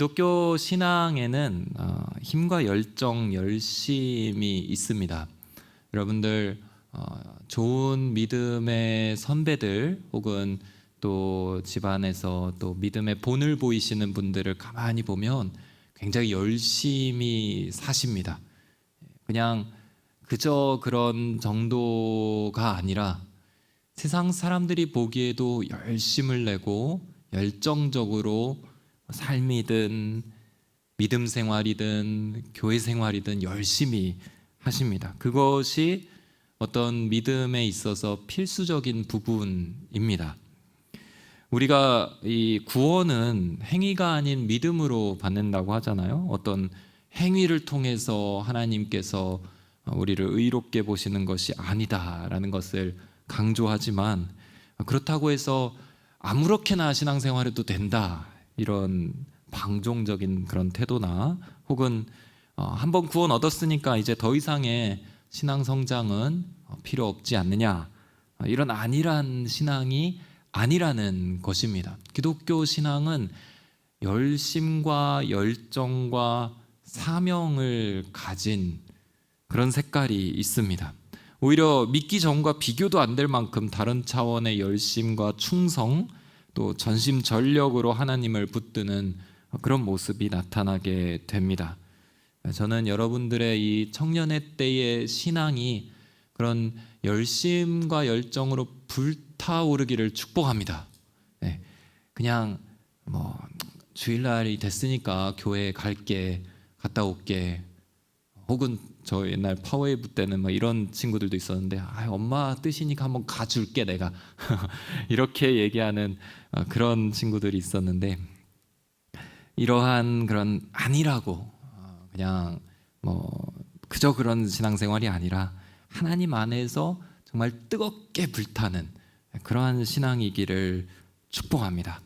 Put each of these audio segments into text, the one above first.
기독교 신앙에는 힘과 열정, 열심이 있습니다. 여러분들 좋은 믿음의 선배들 혹은 또 집안에서 또 믿음의 본을 보이시는 분들을 가만히 보면 굉장히 열심히 사십니다. 그냥 그저 그런 정도가 아니라 세상 사람들이 보기에도 열심을 내고 열정적으로 삶이든 믿음 생활이든 교회 생활이든 열심히 하십니다. 그것이 어떤 믿음에 있어서 필수적인 부분입니다. 우리가 이 구원은 행위가 아닌 믿음으로 받는다고 하잖아요. 어떤 행위를 통해서 하나님께서 우리를 의롭게 보시는 것이 아니다라는 것을 강조하지만, 그렇다고 해서 아무렇게나 신앙생활해도 된다 이런 방종적인 그런 태도나 혹은 한번 구원 얻었으니까 이제 더 이상의 신앙 성장은 필요 없지 않느냐, 이런 안일한 신앙이 아니라는 것입니다. 기독교 신앙은 열심과 열정과 사명을 가진 그런 색깔이 있습니다. 오히려 믿기 전과 비교도 안 될 만큼 다른 차원의 열심과 충성, 또 전심전력으로 하나님을 붙드는 그런 모습이 나타나게 됩니다. 저는 여러분들의 이 청년의 때의 신앙이 그런 열심과 열정으로 불타오르기를 축복합니다. 그냥 주일날이 됐으니까 교회 갈게, 갔다 올게, 혹은 저 옛날 파워웨이브 때는 이런 친구들도 있었는데, 엄마 뜻이니까 한번 가줄게 내가 이렇게 얘기하는 그런 친구들이 있었는데, 이러한 그런 아니라고 그냥 그저 그런 신앙생활이 아니라 하나님 안에서 정말 뜨겁게 불타는 그러한 신앙이기를 축복합니다.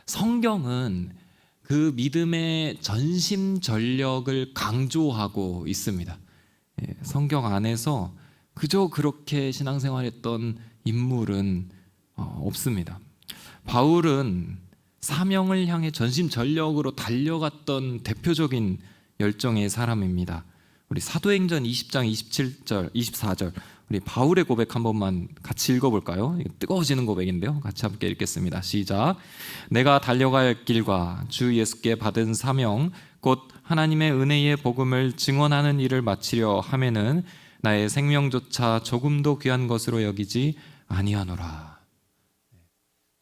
성경은 그 믿음의 전심전력을 강조하고 있습니다. 성경 안에서 그저 그렇게 신앙생활했던 인물은 없습니다. 바울은 사명을 향해 전심전력으로 달려갔던 대표적인 열정의 사람입니다. 우리 사도행전 20장 27절, 24절 우리 바울의 고백 한 번만 같이 읽어볼까요? 뜨거워지는 고백인데요. 같이 함께 읽겠습니다. 시작. 내가 달려갈 길과 주 예수께 받은 사명 곧 하나님의 은혜의 복음을 증언하는 일을 마치려 하면은 나의 생명조차 조금도 귀한 것으로 여기지 아니하노라.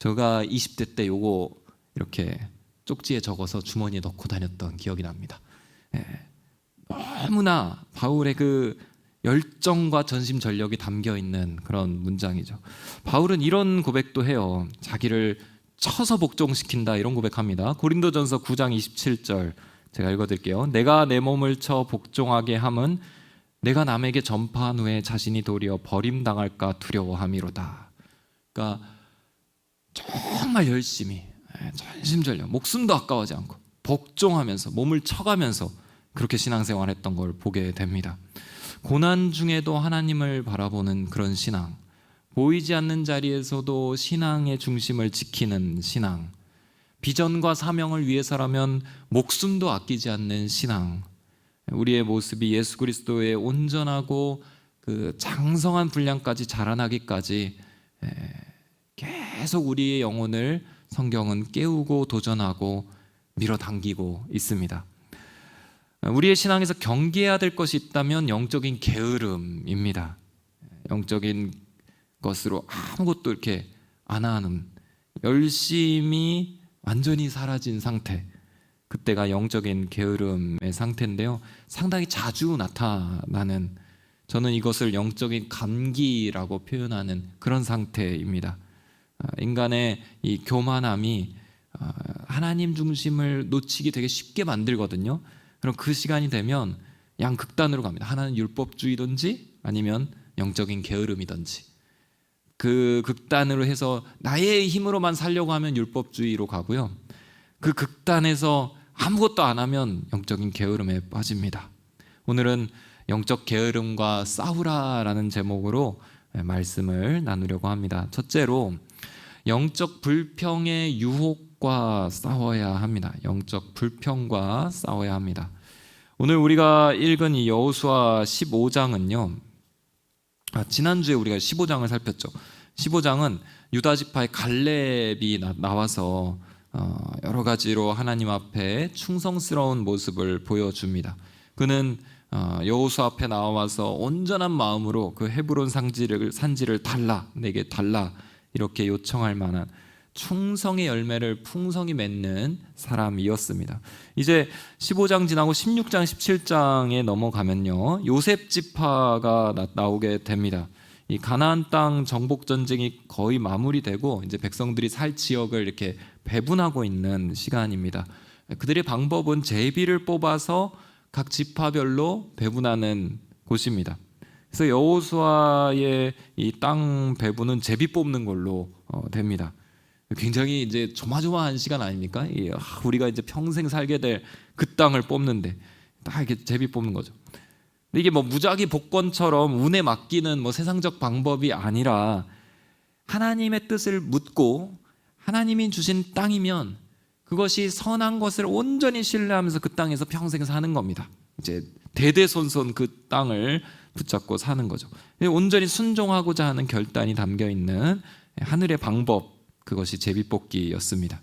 제가 20대 때 요거 이렇게 쪽지에 적어서 주머니에 넣고 다녔던 기억이 납니다. 너무나 바울의 그 열정과 전심전력이 담겨있는 그런 문장이죠. 바울은 이런 고백도 해요. 자기를 쳐서 복종시킨다 이런 고백합니다. 고린도전서 9장 27절 제가 읽어드릴게요. 내가 내 몸을 쳐 복종하게 함은 내가 남에게 전파한 후에 자신이 도리어 버림당할까 두려워함이로다. 그러니까 정말 열심히 전심전력 목숨도 아까워하지 않고 복종하면서 몸을 쳐가면서 그렇게 신앙생활했던 걸 보게 됩니다. 고난 중에도 하나님을 바라보는 그런 신앙, 보이지 않는 자리에서도 신앙의 중심을 지키는 신앙, 비전과 사명을 위해서라면 목숨도 아끼지 않는 신앙, 우리의 모습이 예수 그리스도의 온전하고 그 장성한 분량까지 자라나기까지 계속 우리의 영혼을 성경은 깨우고 도전하고 밀어당기고 있습니다. 우리의 신앙에서 경계해야 될 것이 있다면 영적인 게으름입니다. 영적인 것으로 아무것도 이렇게 안 하는, 열심히 완전히 사라진 상태, 그때가 영적인 게으름의 상태인데요, 상당히 자주 나타나는, 저는 이것을 영적인 감기라고 표현하는 그런 상태입니다. 인간의 이 교만함이 하나님 중심을 놓치기 되게 쉽게 만들거든요. 그럼 그 시간이 되면 양극단으로 갑니다. 하나는 율법주의든지 아니면 영적인 게으름이든지. 그 극단으로 해서 나의 힘으로만 살려고 하면 율법주의로 가고요, 그 극단에서 아무것도 안 하면 영적인 게으름에 빠집니다. 오늘은 영적 게으름과 싸우라라는 제목으로 말씀을 나누려고 합니다. 첫째로 영적 불평의 유혹 영적과 싸워야 합니다. 영적 불평과 싸워야 합니다. 오늘 우리가 읽은 이 여호수아 15장은요. 지난주에 우리가 15장을 살폈죠. 15장은 유다 지파의 갈렙이 나와서 여러 가지로 하나님 앞에 충성스러운 모습을 보여줍니다. 그는 여호수 앞에 나와서 온전한 마음으로 그 헤브론 산지를 달라, 내게 달라 이렇게 요청할 만한 충성의 열매를 풍성히 맺는 사람이었습니다. 이제 15장 지나고 16장 17장에 넘어가면요, 요셉 지파가 나오게 됩니다. 이 가나안 땅 정복 전쟁이 거의 마무리되고 이제 백성들이 살 지역을 이렇게 배분하고 있는 시간입니다. 그들의 방법은 제비를 뽑아서 각 지파별로 배분하는 곳입니다. 그래서 여호수아의 이 땅 배분은 제비 뽑는 걸로 됩니다. 굉장히 이제 조마조마한 시간 아닙니까? 우리가 이제 평생 살게 될 그 땅을 뽑는데 딱 이렇게 제비 뽑는 거죠. 근데 이게 뭐 무작위 복권처럼 운에 맡기는 뭐 세상적 방법이 아니라 하나님의 뜻을 묻고 하나님이 주신 땅이면 그것이 선한 것을 온전히 신뢰하면서 그 땅에서 평생 사는 겁니다. 이제 대대손손 그 땅을 붙잡고 사는 거죠. 온전히 순종하고자 하는 결단이 담겨 있는 하늘의 방법, 그것이 제비뽑기였습니다.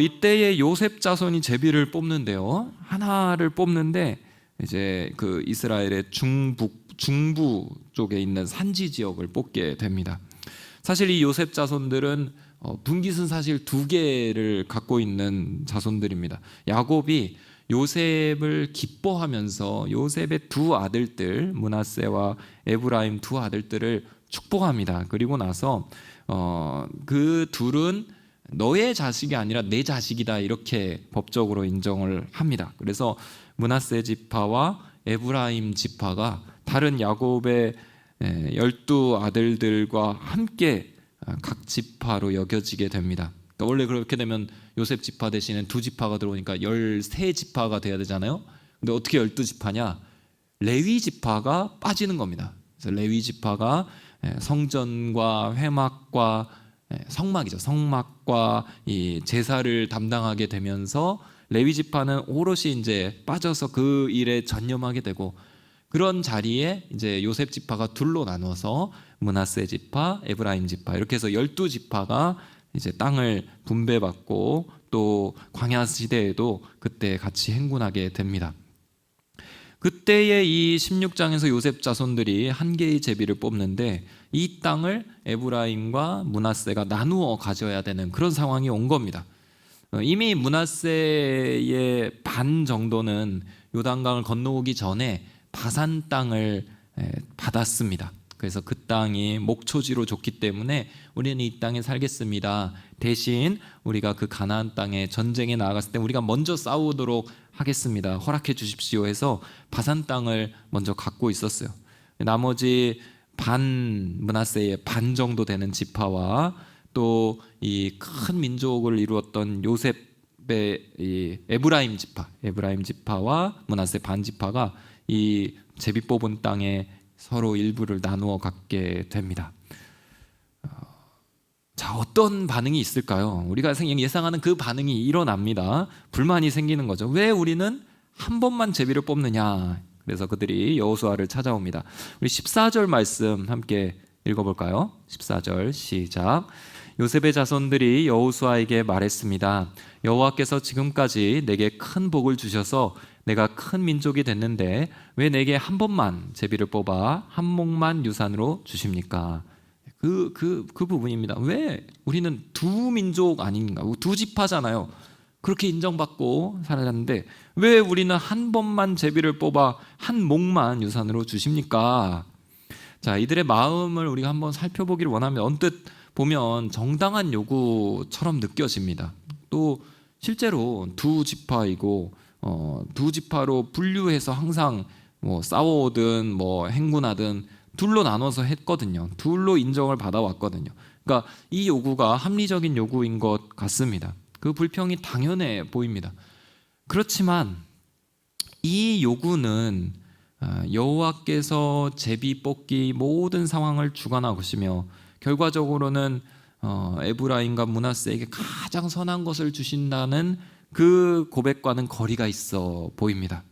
이때의 요셉 자손이 제비를 뽑는데요, 하나를 뽑는데 이제 그 이스라엘의 중부 쪽에 있는 산지 지역을 뽑게 됩니다. 사실 이 요셉 자손들은 분깃은 사실 2개를 갖고 있는 자손들입니다. 야곱이 요셉을 기뻐하면서 요셉의 2 아들들 므낫세와 에브라임 2 아들들을 축복합니다. 그리고 나서 그 둘은 너의 자식이 아니라 내 자식이다 이렇게 법적으로 인정을 합니다. 그래서 므낫세 지파와 에브라임 지파가 다른 야곱의 12 아들들과 함께 각 지파로 여겨지게 됩니다. 그러니까 원래 그렇게 되면 요셉 지파 대신에 2 지파가 들어오니까 13 지파가 돼야 되잖아요. 근데 어떻게 12 지파냐? 레위 지파가 빠지는 겁니다. 그래서 레위 지파가 성전과 회막과 성막이죠. 성막과 이 제사를 담당하게 되면서 레위 지파는 오롯이 이제 빠져서 그 일에 전념하게 되고, 그런 자리에 이제 요셉 지파가 둘로 나눠서 므낫세 지파, 에브라임 지파 이렇게 해서 12지파가 이제 땅을 분배받고 또 광야 시대에도 그때 같이 행군하게 됩니다. 그때의 이 16장에서 요셉 자손들이 한 개의 제비를 뽑는데 이 땅을 에브라임과 므낫세가 나누어 가져야 되는 그런 상황이 온 겁니다. 이미 므낫세의 반 정도는 요단강을 건너오기 전에 바산 땅을 받았습니다. 그래서 그 땅이 목초지로 좋기 때문에 우리는 이 땅에 살겠습니다. 대신 우리가 그 가나안 땅에 전쟁에 나아갔을 때 우리가 먼저 싸우도록 하겠습니다. 허락해 주십시오 해서 바산 땅을 먼저 갖고 있었어요. 나머지 므낫세의 반 정도 되는 지파와 또 이 큰 민족을 이루었던 요셉의 이 에브라임 지파와 므낫세 반 지파가 이 제비 뽑은 땅에 서로 일부를 나누어 갖게 됩니다. 자, 어떤 반응이 있을까요? 우리가 예상하는 그 반응이 일어납니다. 불만이 생기는 거죠. 왜 우리는 한 번만 제비를 뽑느냐? 그래서 그들이 여호수아를 찾아옵니다. 우리 14절 말씀 함께 읽어볼까요? 14절 시작. 요셉의 자손들이 여호수아에게 말했습니다. 여호와께서 지금까지 내게 큰 복을 주셔서 내가 큰 민족이 됐는데 왜 내게 한 번만 제비를 뽑아 한 목만 유산으로 주십니까? 그 부분입니다. 왜 우리는 2 민족 아닌가? 2 지파잖아요. 그렇게 인정받고 살았는데 왜 우리는 한 번만 제비를 뽑아 한 목만 유산으로 주십니까? 자, 이들의 마음을 우리가 한번 살펴보기를 원하면 언뜻 보면 정당한 요구처럼 느껴집니다. 또 실제로 2 지파이고 2 지파로 분류해서 항상 뭐 싸워오든 뭐 행군하든 둘로 나눠서 했거든요. 둘로 인정을 받아왔거든요. 그러니까 이 요구가 합리적인 요구인 것 같습니다. 그 불평이 당연해 보입니다. 그렇지만 이 요구는 여호와께서 제비 뽑기 모든 상황을 주관하시며 결과적으로는 에브라임과 므낫세에게 가장 선한 것을 주신다는 그 고백과는 거리가 있어 보입니다.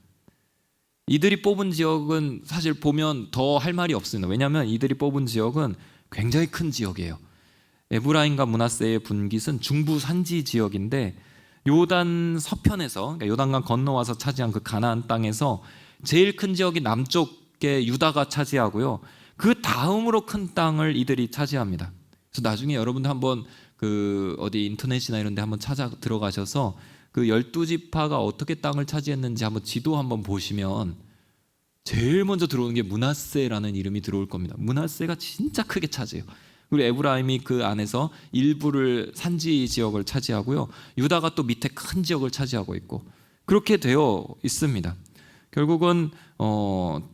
이들이 뽑은 지역은 사실 보면 더 할 말이 없습니다. 왜냐하면 이들이 뽑은 지역은 굉장히 큰 지역이에요. 에브라임과 므낫세의 분깃은 중부 산지 지역인데 요단 서편에서, 그러니까 요단강 건너와서 차지한 그 가나안 땅에서 제일 큰 지역이 남쪽에 유다가 차지하고요, 그 다음으로 큰 땅을 이들이 차지합니다. 그래서 나중에 여러분들 한번 그 어디 인터넷이나 이런 데 한번 찾아 들어가셔서 그 12지파가 어떻게 땅을 차지했는지 한번 지도 한번 보시면 제일 먼저 들어오는 게 므낫세라는 이름이 들어올 겁니다. 므낫세가 진짜 크게 차지해요. 그리고 에브라임이 그 안에서 일부를 산지 지역을 차지하고요, 유다가 또 밑에 큰 지역을 차지하고 있고 그렇게 되어 있습니다. 결국은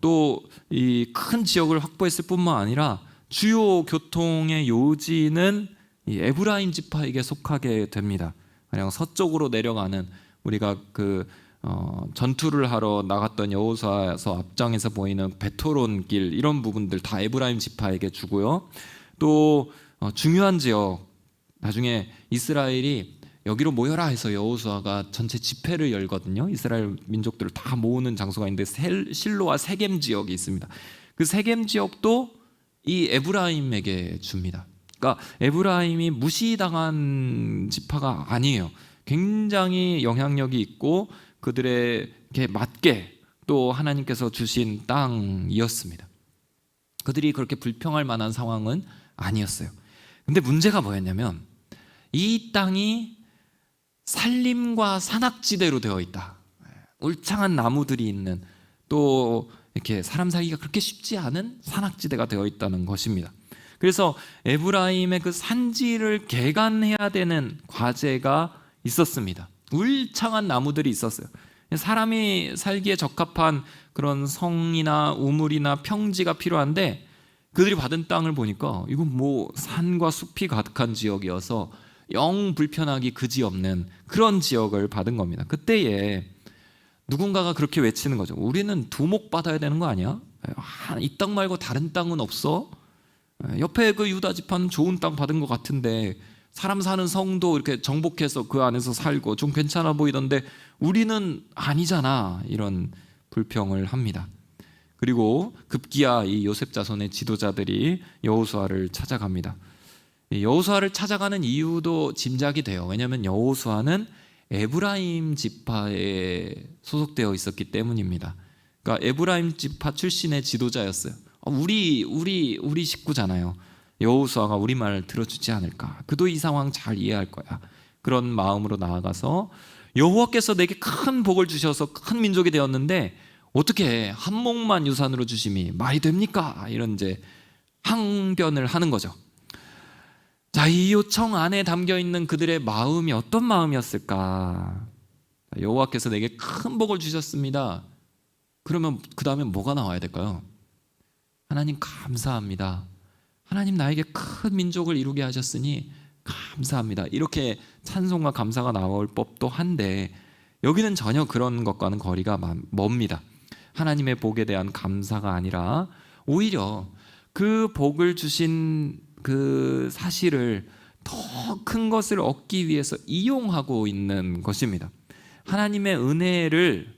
또 이 큰 지역을 확보했을 뿐만 아니라 주요 교통의 요지는 이 에브라임 지파에게 속하게 됩니다. 그냥 서쪽으로 내려가는, 우리가 그 전투를 하러 나갔던 여호수아서 앞장에서 보이는 베토론 길, 이런 부분들 다 에브라임 지파에게 주고요. 또 중요한 지역, 나중에 이스라엘이 여기로 모여라 해서 여호수아가 전체 집회를 열거든요. 이스라엘 민족들을 다 모으는 장소가 있는데 실로와 세겜 지역이 있습니다. 그 세겜 지역도 이 에브라임에게 줍니다. 그러니까 에브라임이 무시당한 지파가 아니에요. 굉장히 영향력이 있고 그들에게 맞게 또 하나님께서 주신 땅이었습니다. 그들이 그렇게 불평할 만한 상황은 아니었어요. 근데 문제가 뭐였냐면 이 땅이 산림과 산악지대로 되어 있다. 울창한 나무들이 있는, 또 이렇게 사람 살기가 그렇게 쉽지 않은 산악지대가 되어 있다는 것입니다. 그래서 에브라임의 그 산지를 개간해야 되는 과제가 있었습니다. 울창한 나무들이 있었어요. 사람이 살기에 적합한 그런 성이나 우물이나 평지가 필요한데 그들이 받은 땅을 보니까 이건 뭐 산과 숲이 가득한 지역이어서 영 불편하기 그지없는 그런 지역을 받은 겁니다. 그때에 누군가가 그렇게 외치는 거죠. 우리는 두목 받아야 되는 거 아니야? 이 땅 말고 다른 땅은 없어? 옆에 그 유다 지파는 좋은 땅 받은 것 같은데 사람 사는 성도 이렇게 정복해서 그 안에서 살고 좀 괜찮아 보이던데 우리는 아니잖아, 이런 불평을 합니다. 그리고 급기야 이 요셉 자손의 지도자들이 여호수아를 찾아갑니다. 여호수아를 찾아가는 이유도 짐작이 돼요. 왜냐하면 여호수아는 에브라임 지파에 소속되어 있었기 때문입니다. 그러니까 에브라임 지파 출신의 지도자였어요. 우리 식구잖아요. 여호수아가 우리 말 들어주지 않을까? 그도 이 상황 잘 이해할 거야. 그런 마음으로 나아가서 여호와께서 내게 큰 복을 주셔서 큰 민족이 되었는데 어떻게 한 목만 유산으로 주심이 말이 됩니까? 이런 이제 항변을 하는 거죠. 자, 이 요청 안에 담겨 있는 그들의 마음이 어떤 마음이었을까? 여호와께서 내게 큰 복을 주셨습니다. 그러면 그 다음에 뭐가 나와야 될까요? 하나님 감사합니다. 하나님 나에게 큰 민족을 이루게 하셨으니 감사합니다. 이렇게 찬송과 감사가 나올 법도 한데 여기는 전혀 그런 것과는 거리가 멉니다. 하나님의 복에 대한 감사가 아니라 오히려 그 복을 주신 그 사실을 더 큰 것을 얻기 위해서 이용하고 있는 것입니다. 하나님의 은혜를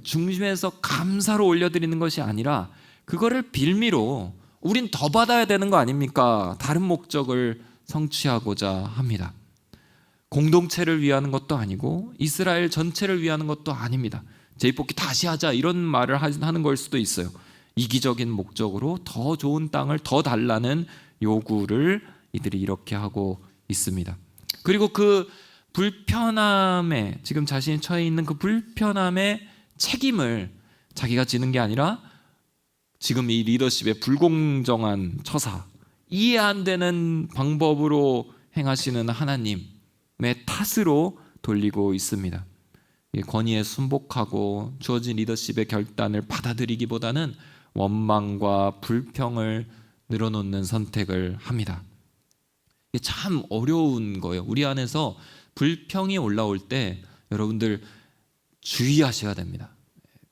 중심에서 감사로 올려드리는 것이 아니라 그거를 빌미로 우린 더 받아야 되는 거 아닙니까? 다른 목적을 성취하고자 합니다. 공동체를 위하는 것도 아니고 이스라엘 전체를 위하는 것도 아닙니다. 재입복귀 다시 하자 이런 말을 하는 걸 수도 있어요. 이기적인 목적으로 더 좋은 땅을 더 달라는 요구를 이들이 이렇게 하고 있습니다. 그리고 그 불편함에, 지금 자신이 처해 있는 그 불편함의 책임을 자기가 지는 게 아니라 지금 이 리더십의 불공정한 처사, 이해 안 되는 방법으로 행하시는 하나님의 탓으로 돌리고 있습니다. 권위에 순복하고 주어진 리더십의 결단을 받아들이기보다는 원망과 불평을 늘어놓는 선택을 합니다. 이게 참 어려운 거예요. 우리 안에서 불평이 올라올 때 여러분들 주의하셔야 됩니다.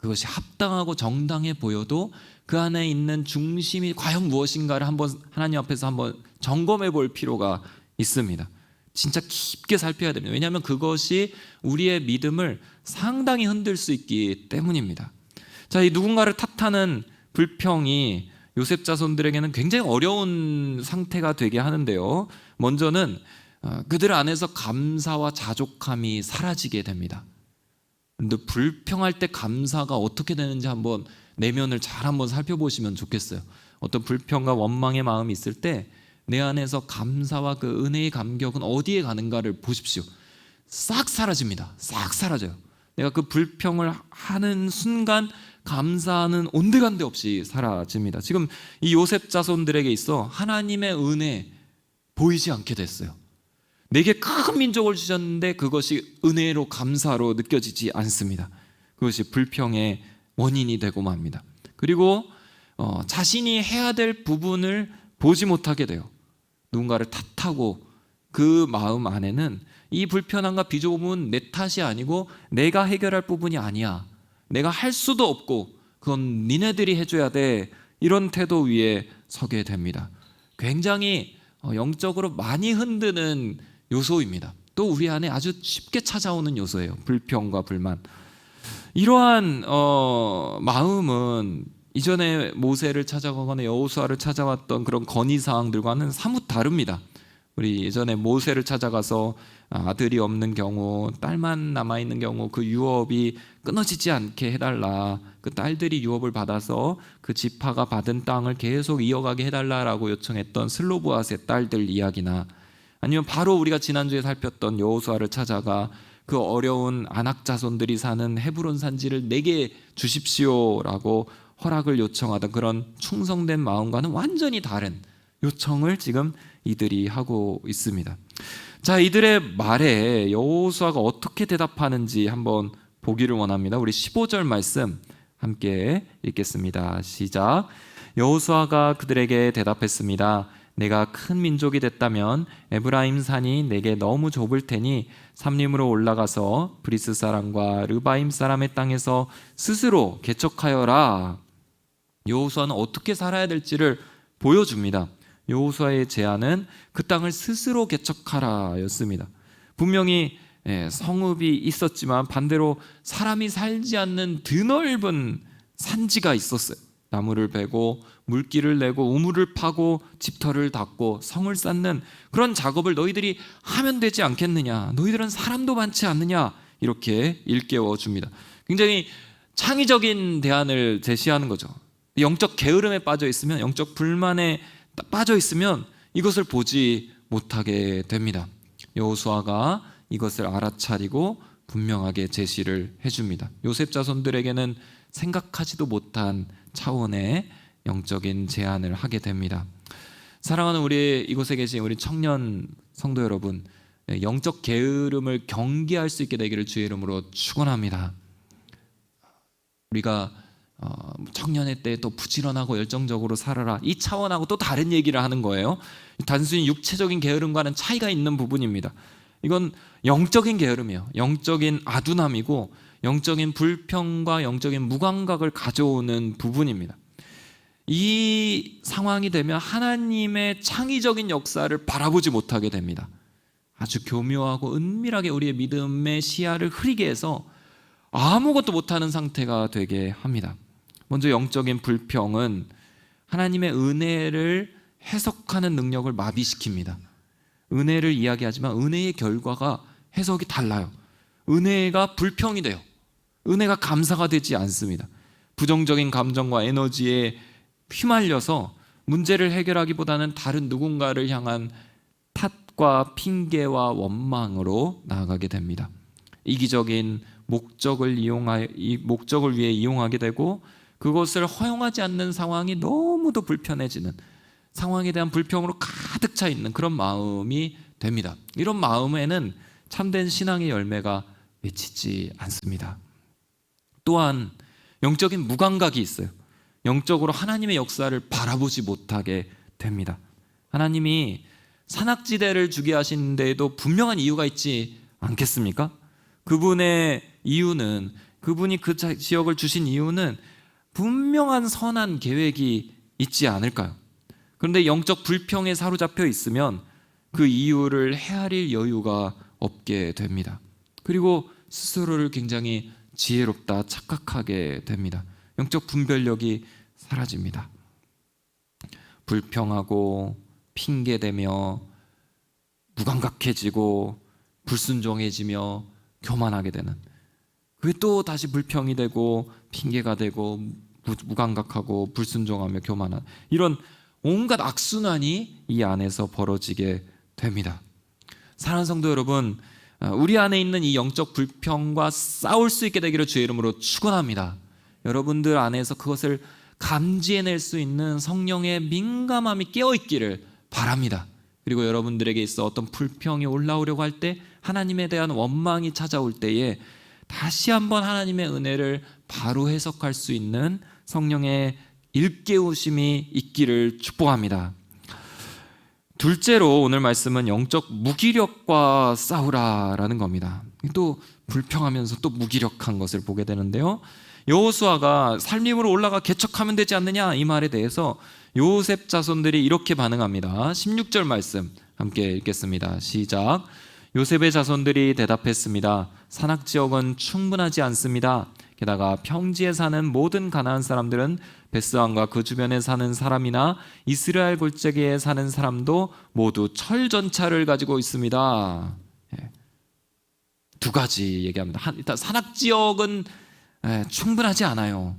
그것이 합당하고 정당해 보여도 그 안에 있는 중심이 과연 무엇인가를 한번 하나님 앞에서 한번 점검해 볼 필요가 있습니다. 진짜 깊게 살펴야 됩니다. 왜냐하면 그것이 우리의 믿음을 상당히 흔들 수 있기 때문입니다. 자, 이 누군가를 탓하는 불평이 요셉 자손들에게는 굉장히 어려운 상태가 되게 하는데요. 먼저는 그들 안에서 감사와 자족함이 사라지게 됩니다. 근데 불평할 때 감사가 어떻게 되는지 한번 내면을 잘 한번 살펴보시면 좋겠어요. 어떤 불평과 원망의 마음이 있을 때 내 안에서 감사와 그 은혜의 감격은 어디에 가는가를 보십시오. 싹 사라집니다. 싹 사라져요. 내가 그 불평을 하는 순간 감사는 온데간데 없이 사라집니다. 지금 이 요셉 자손들에게 있어 하나님의 은혜 보이지 않게 됐어요. 내게 큰 민족을 주셨는데 그것이 은혜로 감사로 느껴지지 않습니다. 그것이 불평의 원인이 되고 맙니다. 그리고 자신이 해야 될 부분을 보지 못하게 돼요. 누군가를 탓하고 그 마음 안에는 이 불편함과 비좁음은 내 탓이 아니고 내가 해결할 부분이 아니야. 내가 할 수도 없고 그건 니네들이 해줘야 돼. 이런 태도 위에 서게 됩니다. 굉장히 영적으로 많이 흔드는 요소입니다. 또 우리 안에 아주 쉽게 찾아오는 요소예요. 불평과 불만. 이러한 마음은 이전에 모세를 찾아가거나 여호수아를 찾아왔던 그런 건의 사항들과는 사뭇 다릅니다. 우리 예전에 모세를 찾아가서 아들이 없는 경우, 딸만 남아있는 경우 그 유업이 끊어지지 않게 해달라. 그 딸들이 유업을 받아서 그 지파가 받은 땅을 계속 이어가게 해달라라고 요청했던 슬로브앗의 딸들 이야기나, 아니면 바로 우리가 지난주에 살폈던 여호수아를 찾아가 그 어려운 아낙 자손들이 사는 헤브론 산지를 내게 주십시오라고 허락을 요청하던 그런 충성된 마음과는 완전히 다른 요청을 지금 이들이 하고 있습니다. 자, 이들의 말에 여호수아가 어떻게 대답하는지 한번 보기를 원합니다. 우리 15절 말씀 함께 읽겠습니다. 시작. 여호수아가 그들에게 대답했습니다. 내가 큰 민족이 됐다면 에브라임 산이 내게 너무 좁을 테니 삼림으로 올라가서 브리스 사람과 르바임 사람의 땅에서 스스로 개척하여라. 여호수아는 어떻게 살아야 될지를 보여줍니다. 여호수아의 제안은 그 땅을 스스로 개척하라였습니다. 분명히 성읍이 있었지만 반대로 사람이 살지 않는 드넓은 산지가 있었어요. 나무를 베고 물길을 내고 우물을 파고 집터를 닦고 성을 쌓는 그런 작업을 너희들이 하면 되지 않겠느냐. 너희들은 사람도 많지 않느냐. 이렇게 일깨워 줍니다. 굉장히 창의적인 대안을 제시하는 거죠. 영적 게으름에 빠져 있으면, 영적 불만에 빠져 있으면 이것을 보지 못하게 됩니다. 여호수아가 이것을 알아차리고 분명하게 제시를 해줍니다. 요셉 자손들에게는 생각하지도 못한 차원의 영적인 제안을 하게 됩니다. 사랑하는 우리 이곳에 계신 우리 청년 성도 여러분, 영적 게으름을 경계할 수 있게 되기를 주의 이름으로 축원합니다. 우리가 청년의 때 또 부지런하고 열정적으로 살아라, 이 차원하고 또 다른 얘기를 하는 거예요. 단순히 육체적인 게으름과는 차이가 있는 부분입니다. 이건 영적인 게으름이에요. 영적인 아둔함이고 영적인 불평과 영적인 무감각을 가져오는 부분입니다. 이 상황이 되면 하나님의 창의적인 역사를 바라보지 못하게 됩니다. 아주 교묘하고 은밀하게 우리의 믿음의 시야를 흐리게 해서 아무것도 못하는 상태가 되게 합니다. 먼저 영적인 불평은 하나님의 은혜를 해석하는 능력을 마비시킵니다. 은혜를 이야기하지만 은혜의 결과가 해석이 달라요. 은혜가 불평이 돼요. 은혜가 감사가 되지 않습니다. 부정적인 감정과 에너지에 휘말려서 문제를 해결하기보다는 다른 누군가를 향한 탓과 핑계와 원망으로 나아가게 됩니다. 이기적인 목적을 위해 이용하게 되고 그것을 허용하지 않는 상황이 너무도 불편해지는, 상황에 대한 불평으로 가득 차 있는 그런 마음이 됩니다. 이런 마음에는 참된 신앙의 열매가 맺히지 않습니다. 또한 영적인 무감각이 있어요. 영적으로 하나님의 역사를 바라보지 못하게 됩니다. 하나님이 산악지대를 주게 하신 데에도 분명한 이유가 있지 않겠습니까? 그분의 이유는 그분이 그 지역을 주신 이유는 분명한 선한 계획이 있지 않을까요? 그런데 영적 불평에 사로잡혀 있으면 그 이유를 헤아릴 여유가 없게 됩니다. 그리고 스스로를 굉장히 지혜롭다 착각하게 됩니다. 영적 분별력이 사라집니다. 불평하고 핑계대며 무감각해지고 불순종해지며 교만하게 되는, 그게 또 다시 불평이 되고 핑계가 되고 무감각하고 불순종하며 교만한, 이런 온갖 악순환이 이 안에서 벌어지게 됩니다. 사랑하는 성도 여러분, 우리 안에 있는 이 영적 불평과 싸울 수 있게 되기를 주의 이름으로 축원합니다. 여러분들 안에서 그것을 감지해낼 수 있는 성령의 민감함이 깨어있기를 바랍니다. 그리고 여러분들에게 있어 어떤 불평이 올라오려고 할 때, 하나님에 대한 원망이 찾아올 때에 다시 한번 하나님의 은혜를 바로 해석할 수 있는 성령의 일깨우심이 있기를 축복합니다. 둘째로 오늘 말씀은 영적 무기력과 싸우라라는 겁니다. 또 불평하면서 또 무기력한 것을 보게 되는데요, 여호수아가 살림으로 올라가 개척하면 되지 않느냐, 이 말에 대해서 요셉 자손들이 이렇게 반응합니다. 16절 말씀 함께 읽겠습니다. 시작. 요셉의 자손들이 대답했습니다. 산악지역은 충분하지 않습니다. 게다가 평지에 사는 모든 가나안 사람들은 베스안과 그 주변에 사는 사람이나 이스라엘 골짜기에 사는 사람도 모두 철전차를 가지고 있습니다. 두 가지 얘기합니다. 일단 산악지역은 충분하지 않아요.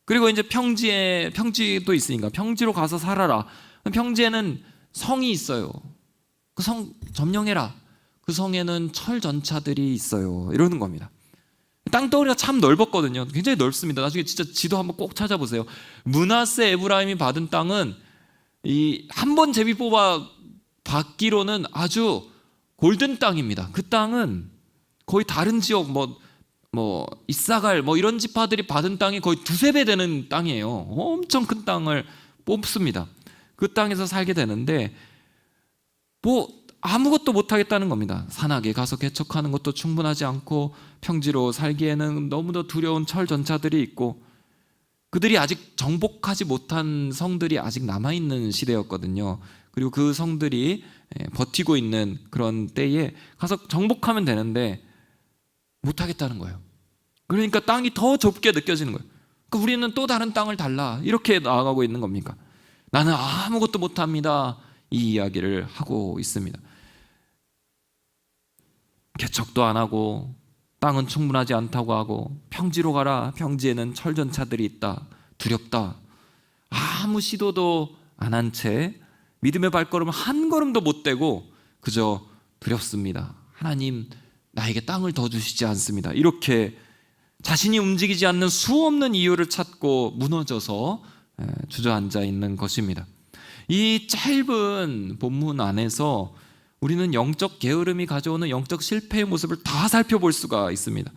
그리고 이제 평지도 있으니까 평지로 가서 살아라. 평지에는 성이 있어요. 그 성 점령해라. 그 성에는 철전차들이 있어요. 이러는 겁니다. 땅덩어리가 참 넓었거든요. 굉장히 넓습니다. 나중에 진짜 지도 한번 꼭 찾아보세요. 므낫세 에브라임이 받은 땅은 이 한 번 제비 뽑아 받기로는 아주 골든 땅입니다. 그 땅은 거의 다른 지역 이사갈 이런 지파들이 받은 땅이 거의 두세 배 되는 땅이에요. 엄청 큰 땅을 뽑습니다. 그 땅에서 살게 되는데 아무것도 못하겠다는 겁니다. 산악에 가서 개척하는 것도 충분하지 않고 평지로 살기에는 너무도 두려운 철전차들이 있고, 그들이 아직 정복하지 못한 성들이 아직 남아있는 시대였거든요. 그리고 그 성들이 버티고 있는 그런 때에 가서 정복하면 되는데 못하겠다는 거예요. 그러니까 땅이 더 좁게 느껴지는 거예요. 그러니까 우리는 또 다른 땅을 달라, 이렇게 나아가고 있는 겁니까? 나는 아무것도 못합니다, 이 이야기를 하고 있습니다. 개척도 안 하고 땅은 충분하지 않다고 하고, 평지로 가라, 평지에는 철전차들이 있다, 두렵다. 아무 시도도 안 한 채 믿음의 발걸음을 한 걸음도 못 떼고 그저 두렵습니다. 하나님, 나에게 땅을 더 주시지 않습니다. 이렇게 자신이 움직이지 않는 수없는 이유를 찾고 무너져서 주저앉아 있는 것입니다. 이 짧은 본문 안에서 우리는 영적 게으름이 가져오는 영적 실패의 모습을 다 살펴볼 수가 있습니다.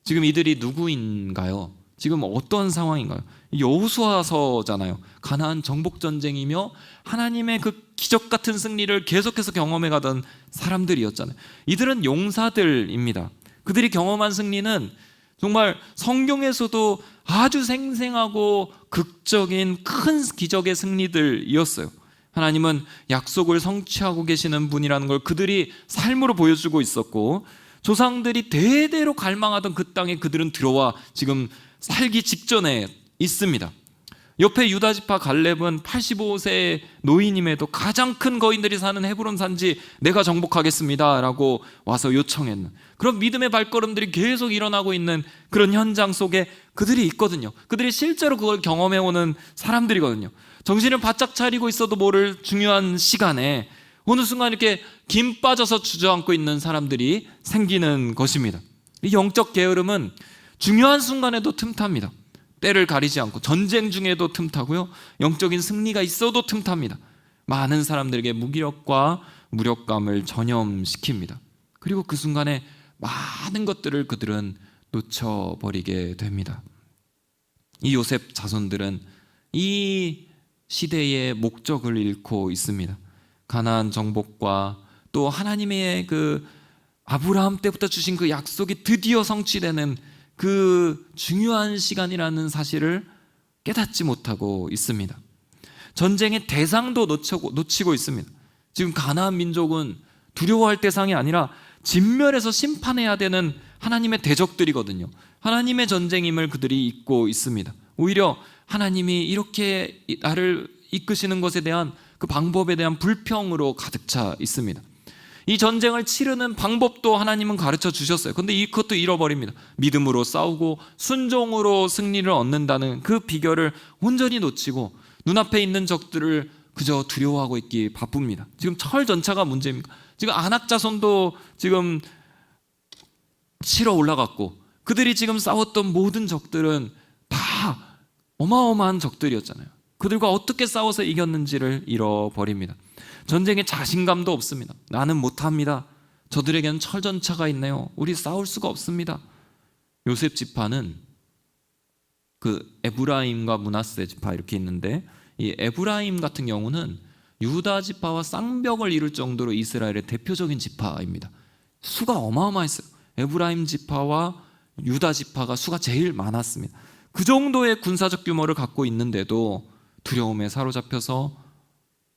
지금 이들이 누구인가요? 지금 어떤 상황인가요? 여호수아서잖아요. 가나안 정복 전쟁이며 하나님의 그 기적 같은 승리를 계속해서 경험해 가던 사람들이었잖아요. 이들은 용사들입니다. 그들이 경험한 승리는 정말 성경에서도 아주 생생하고 극적인 큰 기적의 승리들이었어요. 하나님은 약속을 성취하고 계시는 분이라는 걸 그들이 삶으로 보여주고 있었고, 조상들이 대대로 갈망하던 그 땅에 그들은 들어와 지금 살기 직전에 있습니다. 옆에 유다지파 갈렙은 85세 노인임에도 가장 큰 거인들이 사는 헤브론 산지 내가 정복하겠습니다 라고 와서 요청했는 그런 믿음의 발걸음들이 계속 일어나고 있는 그런 현장 속에 그들이 있거든요. 그들이 실제로 그걸 경험해오는 사람들이거든요. 정신을 바짝 차리고 있어도 모를 중요한 시간에 어느 순간 이렇게 김 빠져서 주저앉고 있는 사람들이 생기는 것입니다. 이 영적 게으름은 중요한 순간에도 틈탑니다. 때를 가리지 않고 전쟁 중에도 틈타고요, 영적인 승리가 있어도 틈탑니다. 많은 사람들에게 무기력과 무력감을 전염시킵니다. 그리고 그 순간에 많은 것들을 그들은 놓쳐버리게 됩니다. 이 요셉 자손들은 이 시대의 목적을 잃고 있습니다. 가나안 정복과 또 하나님의 그 아브라함 때부터 주신 그 약속이 드디어 성취되는 그 중요한 시간이라는 사실을 깨닫지 못하고 있습니다. 전쟁의 대상도 놓치고 있습니다. 지금 가나안 민족은 두려워할 대상이 아니라 진멸해서 심판해야 되는 하나님의 대적들이거든요. 하나님의 전쟁임을 그들이 잊고 있습니다. 오히려 하나님이 이렇게 나를 이끄시는 것에 대한 그 방법에 대한 불평으로 가득 차 있습니다. 이 전쟁을 치르는 방법도 하나님은 가르쳐 주셨어요. 그런데 그것도 잃어버립니다. 믿음으로 싸우고 순종으로 승리를 얻는다는 그 비결을 온전히 놓치고 눈앞에 있는 적들을 그저 두려워하고 있기 바쁩니다. 지금 철 전차가 문제입니까? 지금 아낙 자손도 지금 치러 올라갔고, 그들이 지금 싸웠던 모든 적들은 다 어마어마한 적들이었잖아요. 그들과 어떻게 싸워서 이겼는지를 잃어버립니다. 전쟁에 자신감도 없습니다. 나는 못합니다. 저들에게는 철전차가 있네요. 우리 싸울 수가 없습니다. 요셉 지파는 그 에브라임과 므낫세 지파 이렇게 있는데, 이 에브라임 같은 경우는 유다 지파와 쌍벽을 이룰 정도로 이스라엘의 대표적인 지파입니다. 수가 어마어마했어요. 에브라임 지파와 유다 지파가 수가 제일 많았습니다. 그 정도의 군사적 규모를 갖고 있는데도 두려움에 사로잡혀서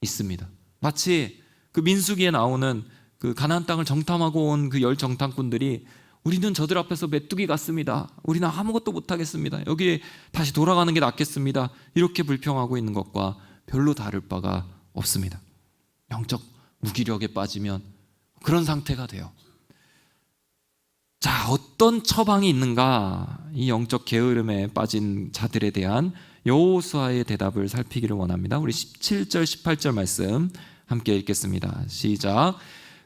있습니다. 마치 그 민수기에 나오는 그 가나안 땅을 정탐하고 온 그 열 정탐꾼들이 우리는 저들 앞에서 메뚜기 같습니다. 우리는 아무것도 못하겠습니다. 여기 다시 돌아가는 게 낫겠습니다. 이렇게 불평하고 있는 것과 별로 다를 바가 없습니다. 영적 무기력에 빠지면 그런 상태가 돼요. 자, 어떤 처방이 있는가? 이 영적 게으름에 빠진 자들에 대한 여호수아의 대답을 살피기를 원합니다. 우리 17절 18절 말씀 함께 읽겠습니다. 시작.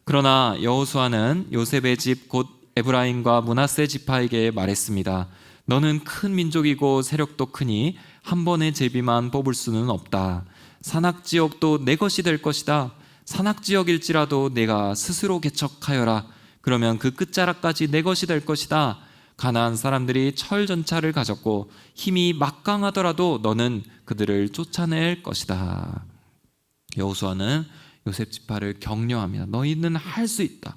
그러나 여호수아는 요셉의 집 곧 에브라임과 므낫세 지파에게 말했습니다. 너는 큰 민족이고 세력도 크니 한 번의 제비만 뽑을 수는 없다. 산악지역도 내 것이 될 것이다. 산악지역일지라도 내가 스스로 개척하여라. 그러면 그 끝자락까지 내 것이 될 것이다. 가나안 사람들이 철전차를 가졌고 힘이 막강하더라도 너는 그들을 쫓아낼 것이다. 여호수아는 요셉 지파를 격려합니다. 너희는 할 수 있다.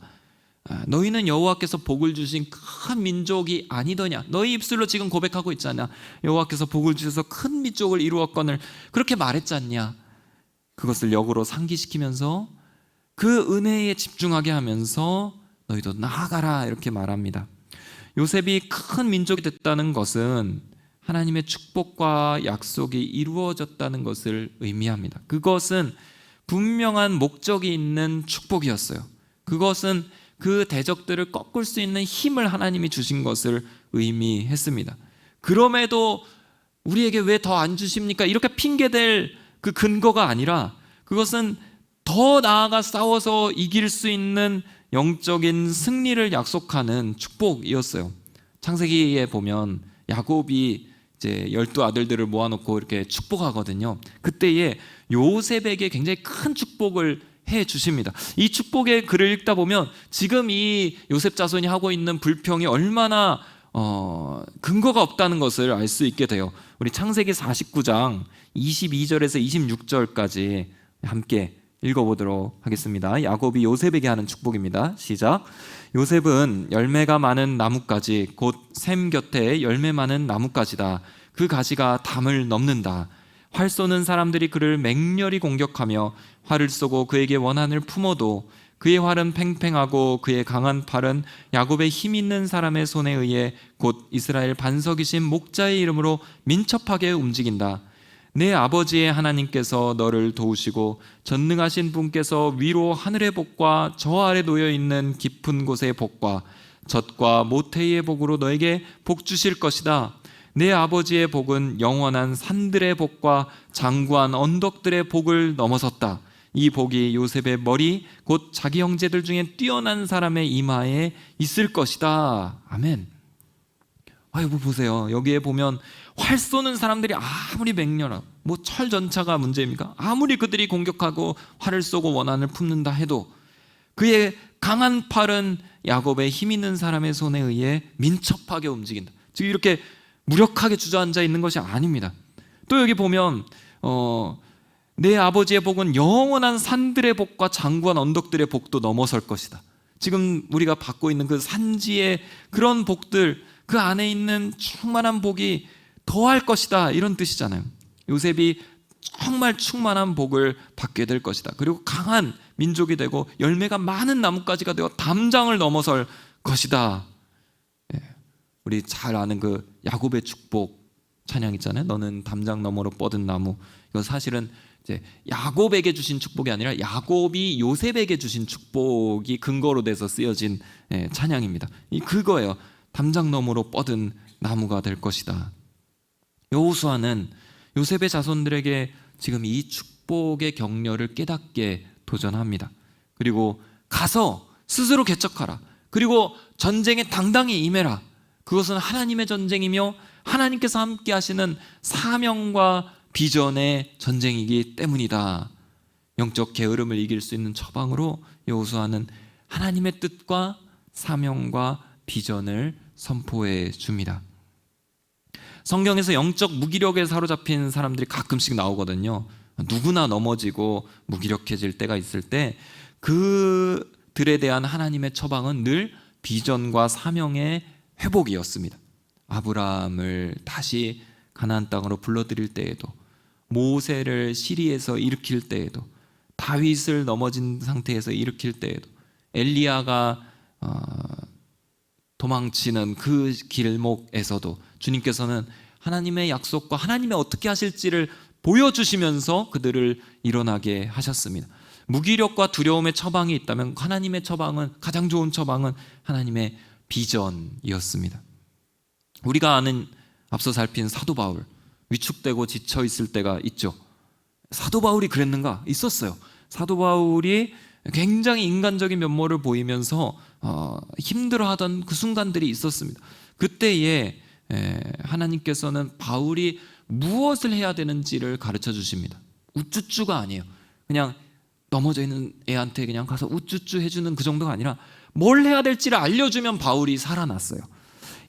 너희는 여호와께서 복을 주신 큰 민족이 아니더냐. 너희 입술로 지금 고백하고 있잖아. 여호와께서 복을 주셔서 큰 민족을 이루었거늘 그렇게 말했지 않냐. 그것을 역으로 상기시키면서 그 은혜에 집중하게 하면서 너희도 나아가라 이렇게 말합니다. 요셉이 큰 민족이 됐다는 것은 하나님의 축복과 약속이 이루어졌다는 것을 의미합니다. 그것은 분명한 목적이 있는 축복이었어요. 그것은 그 대적들을 꺾을 수 있는 힘을 하나님이 주신 것을 의미했습니다. 그럼에도 우리에게 왜 더 안 주십니까? 이렇게 핑계댈 그 근거가 아니라 그것은 더 나아가 싸워서 이길 수 있는 영적인 승리를 약속하는 축복이었어요. 창세기에 보면 야곱이 이제 12아들들을 모아놓고 이렇게 축복하거든요. 그때에 요셉에게 굉장히 큰 축복을 해 주십니다. 이 축복의 글을 읽다 보면 지금 이 요셉 자손이 하고 있는 불평이 얼마나 근거가 없다는 것을 알 수 있게 돼요. 우리 창세기 49장 22절에서 26절까지 함께 읽어보도록 하겠습니다. 야곱이 요셉에게 하는 축복입니다. 시작. 요셉은 열매가 많은 나뭇가지 곧 샘 곁에 열매 많은 나뭇가지다. 그 가지가 담을 넘는다. 활 쏘는 사람들이 그를 맹렬히 공격하며 활을 쏘고 그에게 원한을 품어도 그의 활은 팽팽하고 그의 강한 팔은 야곱의 힘 있는 사람의 손에 의해 곧 이스라엘 반석이신 목자의 이름으로 민첩하게 움직인다. 내 아버지의 하나님께서 너를 도우시고 전능하신 분께서 위로 하늘의 복과 저 아래 놓여있는 깊은 곳의 복과 젖과 모태의 복으로 너에게 복 주실 것이다. 내 아버지의 복은 영원한 산들의 복과 장구한 언덕들의 복을 넘어섰다. 이 복이 요셉의 머리 곧 자기 형제들 중에 뛰어난 사람의 이마에 있을 것이다. 아멘. 아이고 보세요. 여기에 보면 활 쏘는 사람들이 아무리 맹렬하고 뭐 철전차가 문제입니까? 아무리 그들이 공격하고 활을 쏘고 원한을 품는다 해도 그의 강한 팔은 야곱의 힘 있는 사람의 손에 의해 민첩하게 움직인다. 즉 이렇게 무력하게 주저앉아 있는 것이 아닙니다. 또 여기 보면 내 아버지의 복은 영원한 산들의 복과 장구한 언덕들의 복도 넘어설 것이다. 지금 우리가 받고 있는 그 산지의 그런 복들, 그 안에 있는 충만한 복이 더할 것이다, 이런 뜻이잖아요. 요셉이 정말 충만한 복을 받게 될 것이다. 그리고 강한 민족이 되고 열매가 많은 나뭇가지가 되어 담장을 넘어설 것이다. 우리 잘 아는 그 야곱의 축복 찬양 있잖아요. 너는 담장 너머로 뻗은 나무. 이건 사실은 이제 야곱에게 주신 축복이 아니라 야곱이 요셉에게 주신 축복이 근거로 돼서 쓰여진 찬양입니다. 그거예요. 담장 너머로 뻗은 나무가 될 것이다. 여호수아는 요셉의 자손들에게 지금 이 축복의 격려를 깨닫게 도전합니다. 그리고 가서 스스로 개척하라. 그리고 전쟁에 당당히 임해라. 그것은 하나님의 전쟁이며 하나님께서 함께 하시는 사명과 비전의 전쟁이기 때문이다. 영적 게으름을 이길 수 있는 처방으로 여호수아는 하나님의 뜻과 사명과 비전을 선포해 줍니다. 성경에서 영적 무기력에 사로잡힌 사람들이 가끔씩 나오거든요. 누구나 넘어지고 무기력해질 때가 있을 때 그들에 대한 하나님의 처방은 늘 비전과 사명의 회복이었습니다. 아브라함을 다시 가나안 땅으로 불러들일 때에도, 모세를 시리에서 일으킬 때에도, 다윗을 넘어진 상태에서 일으킬 때에도, 엘리야가 도망치는 그 길목에서도 주님께서는 하나님의 약속과 하나님의 어떻게 하실지를 보여주시면서 그들을 일어나게 하셨습니다. 무기력과 두려움의 처방이 있다면 하나님의 처방은, 가장 좋은 처방은 하나님의 비전이었습니다. 우리가 아는, 앞서 살핀 사도 바울, 위축되고 지쳐 있을 때가 있죠. 사도 바울이 그랬는가? 있었어요. 사도 바울이 굉장히 인간적인 면모를 보이면서 힘들어하던 그 순간들이 있었습니다. 그때에 하나님께서는 바울이 무엇을 해야 되는지를 가르쳐 주십니다. 우쭈쭈가 아니에요. 그냥 넘어져 있는 애한테 그냥 가서 우쭈쭈 해주는 그 정도가 아니라 뭘 해야 될지를 알려주면 바울이 살아났어요.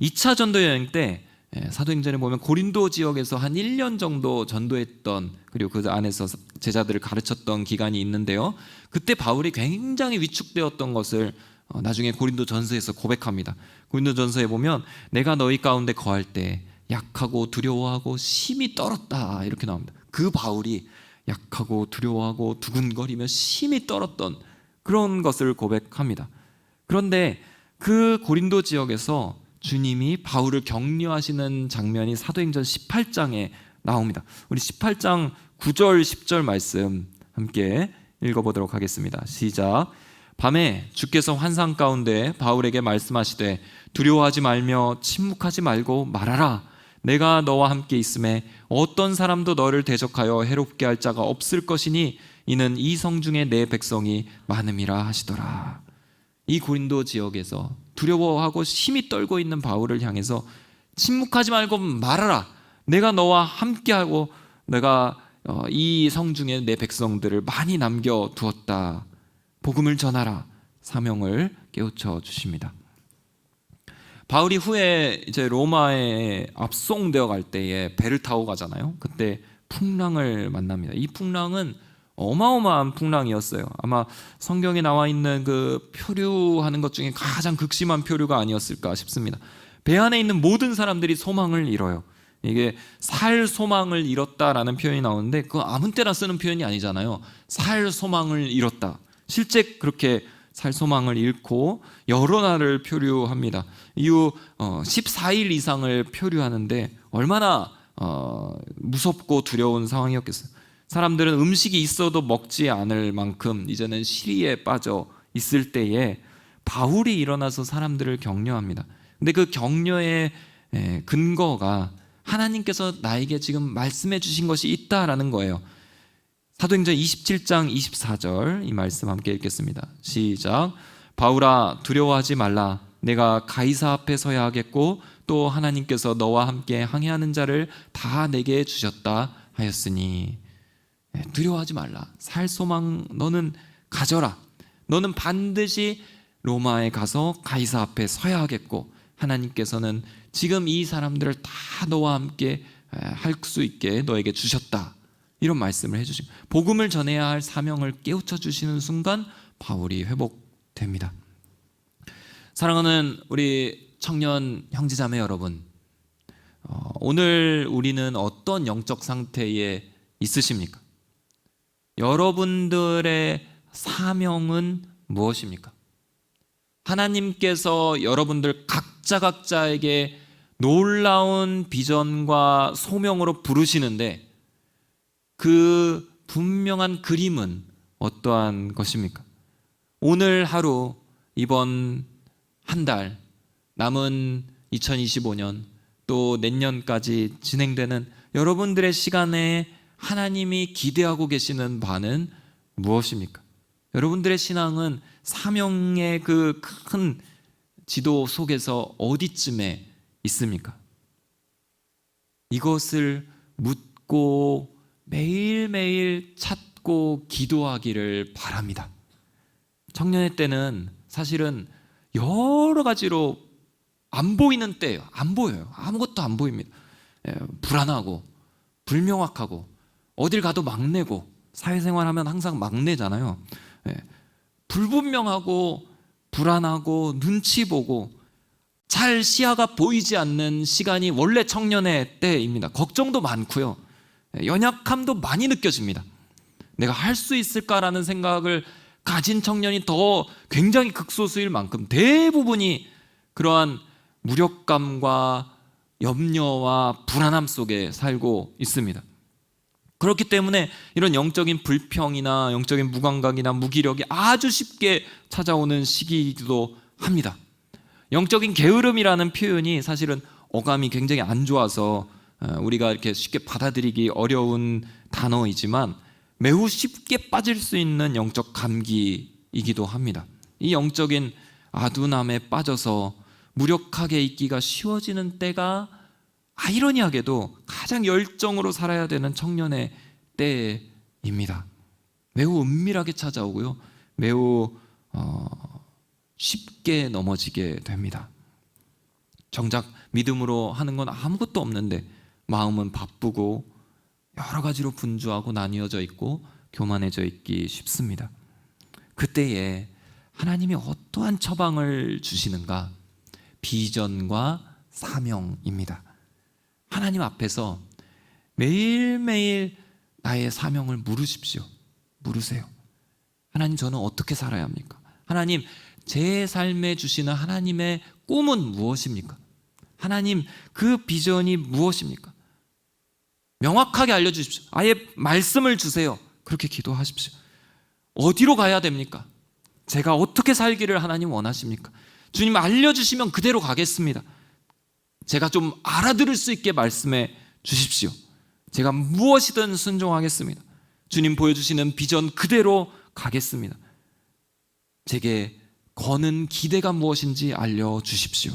2차 전도 여행 때 사도행전에 보면 고린도 지역에서 한 1년 정도 전도했던, 그리고 그 안에서 제자들을 가르쳤던 기간이 있는데요. 그때 바울이 굉장히 위축되었던 것을 나중에 고린도 전서에서 고백합니다. 고린도 전서에 보면 내가 너희 가운데 거할 때 약하고 두려워하고 심히 떨었다, 이렇게 나옵니다. 그 바울이 약하고 두려워하고 두근거리며 심히 떨었던 그런 것을 고백합니다. 그런데 그 고린도 지역에서 주님이 바울을 격려하시는 장면이 사도행전 18장에 나옵니다. 우리 18장 9절 10절 말씀 함께 읽어보도록 하겠습니다. 시작. 밤에 주께서 환상 가운데 바울에게 말씀하시되 두려워하지 말며 침묵하지 말고 말하라. 내가 너와 함께 있음에 어떤 사람도 너를 대적하여 해롭게 할 자가 없을 것이니 이는 이 성 중에 내 백성이 많음이라 하시더라. 이 고린도 지역에서 두려워하고 심히 떨고 있는 바울을 향해서 침묵하지 말고 말하라. 내가 너와 함께하고 내가 이 성 중에 내 백성들을 많이 남겨두었다. 복음을 전하라. 사명을 깨우쳐 주십니다. 바울이 후에 이제 로마에 압송되어 갈 때에 배를 타고 가잖아요. 그때 풍랑을 만납니다. 이 풍랑은 어마어마한 풍랑이었어요. 아마 성경에 나와 있는 그 표류하는 것 중에 가장 극심한 표류가 아니었을까 싶습니다. 배 안에 있는 모든 사람들이 소망을 잃어요. 이게 살 소망을 잃었다라는 표현이 나오는데 그거 아무 때나 쓰는 표현이 아니잖아요. 살 소망을 잃었다. 실제 그렇게 살 소망을 잃고 여러 날을 표류합니다. 이후 14일 이상을 표류하는데 얼마나 무섭고 두려운 상황이었겠어요. 사람들은 음식이 있어도 먹지 않을 만큼 이제는 시리에 빠져 있을 때에 바울이 일어나서 사람들을 격려합니다. 근데 그 격려의 근거가 하나님께서 나에게 지금 말씀해 주신 것이 있다라는 거예요. 사도행전 27장 24절 이 말씀 함께 읽겠습니다. 시작. 바울아 두려워하지 말라. 내가 가이사 앞에 서야 하겠고 또 하나님께서 너와 함께 항해하는 자를 다 내게 주셨다 하였으니. 두려워하지 말라. 살 소망 너는 가져라. 너는 반드시 로마에 가서 가이사 앞에 서야 하겠고 하나님께서는 지금 이 사람들을 다 너와 함께 할 수 있게 너에게 주셨다. 이런 말씀을 해주시고 복음을 전해야 할 사명을 깨우쳐 주시는 순간 바울이 회복됩니다. 사랑하는 우리 청년 형제자매 여러분, 오늘 우리는 어떤 영적 상태에 있으십니까? 여러분들의 사명은 무엇입니까? 하나님께서 여러분들 각자에게 놀라운 비전과 소명으로 부르시는데 그 분명한 그림은 어떠한 것입니까? 오늘 하루, 이번 한 달, 남은 2025년 또 내년까지 진행되는 여러분들의 시간에 하나님이 기대하고 계시는 바는 무엇입니까? 여러분들의 신앙은 사명의 그 큰 지도 속에서 어디쯤에 있습니까? 이것을 묻고 매일매일 찾고 기도하기를 바랍니다. 청년의 때는 사실은 여러 가지로 안 보이는 때예요. 안 보여요. 아무것도 안 보입니다. 불안하고 불명확하고 어딜 가도 막내고, 사회생활하면 항상 막내잖아요. 불분명하고 불안하고 눈치 보고 잘 시야가 보이지 않는 시간이 원래 청년의 때입니다. 걱정도 많고요, 연약함도 많이 느껴집니다. 내가 할 수 있을까라는 생각을 가진 청년이 더 굉장히 극소수일 만큼 대부분이 그러한 무력감과 염려와 불안함 속에 살고 있습니다. 그렇기 때문에 이런 영적인 불평이나 영적인 무감각이나 무기력이 아주 쉽게 찾아오는 시기이기도 합니다. 영적인 게으름이라는 표현이 사실은 어감이 굉장히 안 좋아서 우리가 이렇게 쉽게 받아들이기 어려운 단어이지만 매우 쉽게 빠질 수 있는 영적 감기이기도 합니다. 이 영적인 아둔함에 빠져서 무력하게 있기가 쉬워지는 때가 아이러니하게도 가장 열정으로 살아야 되는 청년의 때입니다. 매우 은밀하게 찾아오고요, 매우 쉽게 넘어지게 됩니다. 정작 믿음으로 하는 건 아무것도 없는데 마음은 바쁘고 여러 가지로 분주하고 나뉘어져 있고 교만해져 있기 쉽습니다. 그때에 하나님이 어떠한 처방을 주시는가? 비전과 사명입니다. 하나님 앞에서 매일매일 나의 사명을 물으십시오. 물으세요. 하나님, 저는 어떻게 살아야 합니까? 하나님, 제 삶에 주시는 하나님의 꿈은 무엇입니까? 하나님, 그 비전이 무엇입니까? 명확하게 알려주십시오. 아예 말씀을 주세요. 그렇게 기도하십시오. 어디로 가야 됩니까? 제가 어떻게 살기를 하나님 원하십니까? 주님 알려주시면 그대로 가겠습니다. 제가 좀 알아들을 수 있게 말씀해 주십시오. 제가 무엇이든 순종하겠습니다. 주님 보여주시는 비전 그대로 가겠습니다. 제게 거는 기대가 무엇인지 알려주십시오.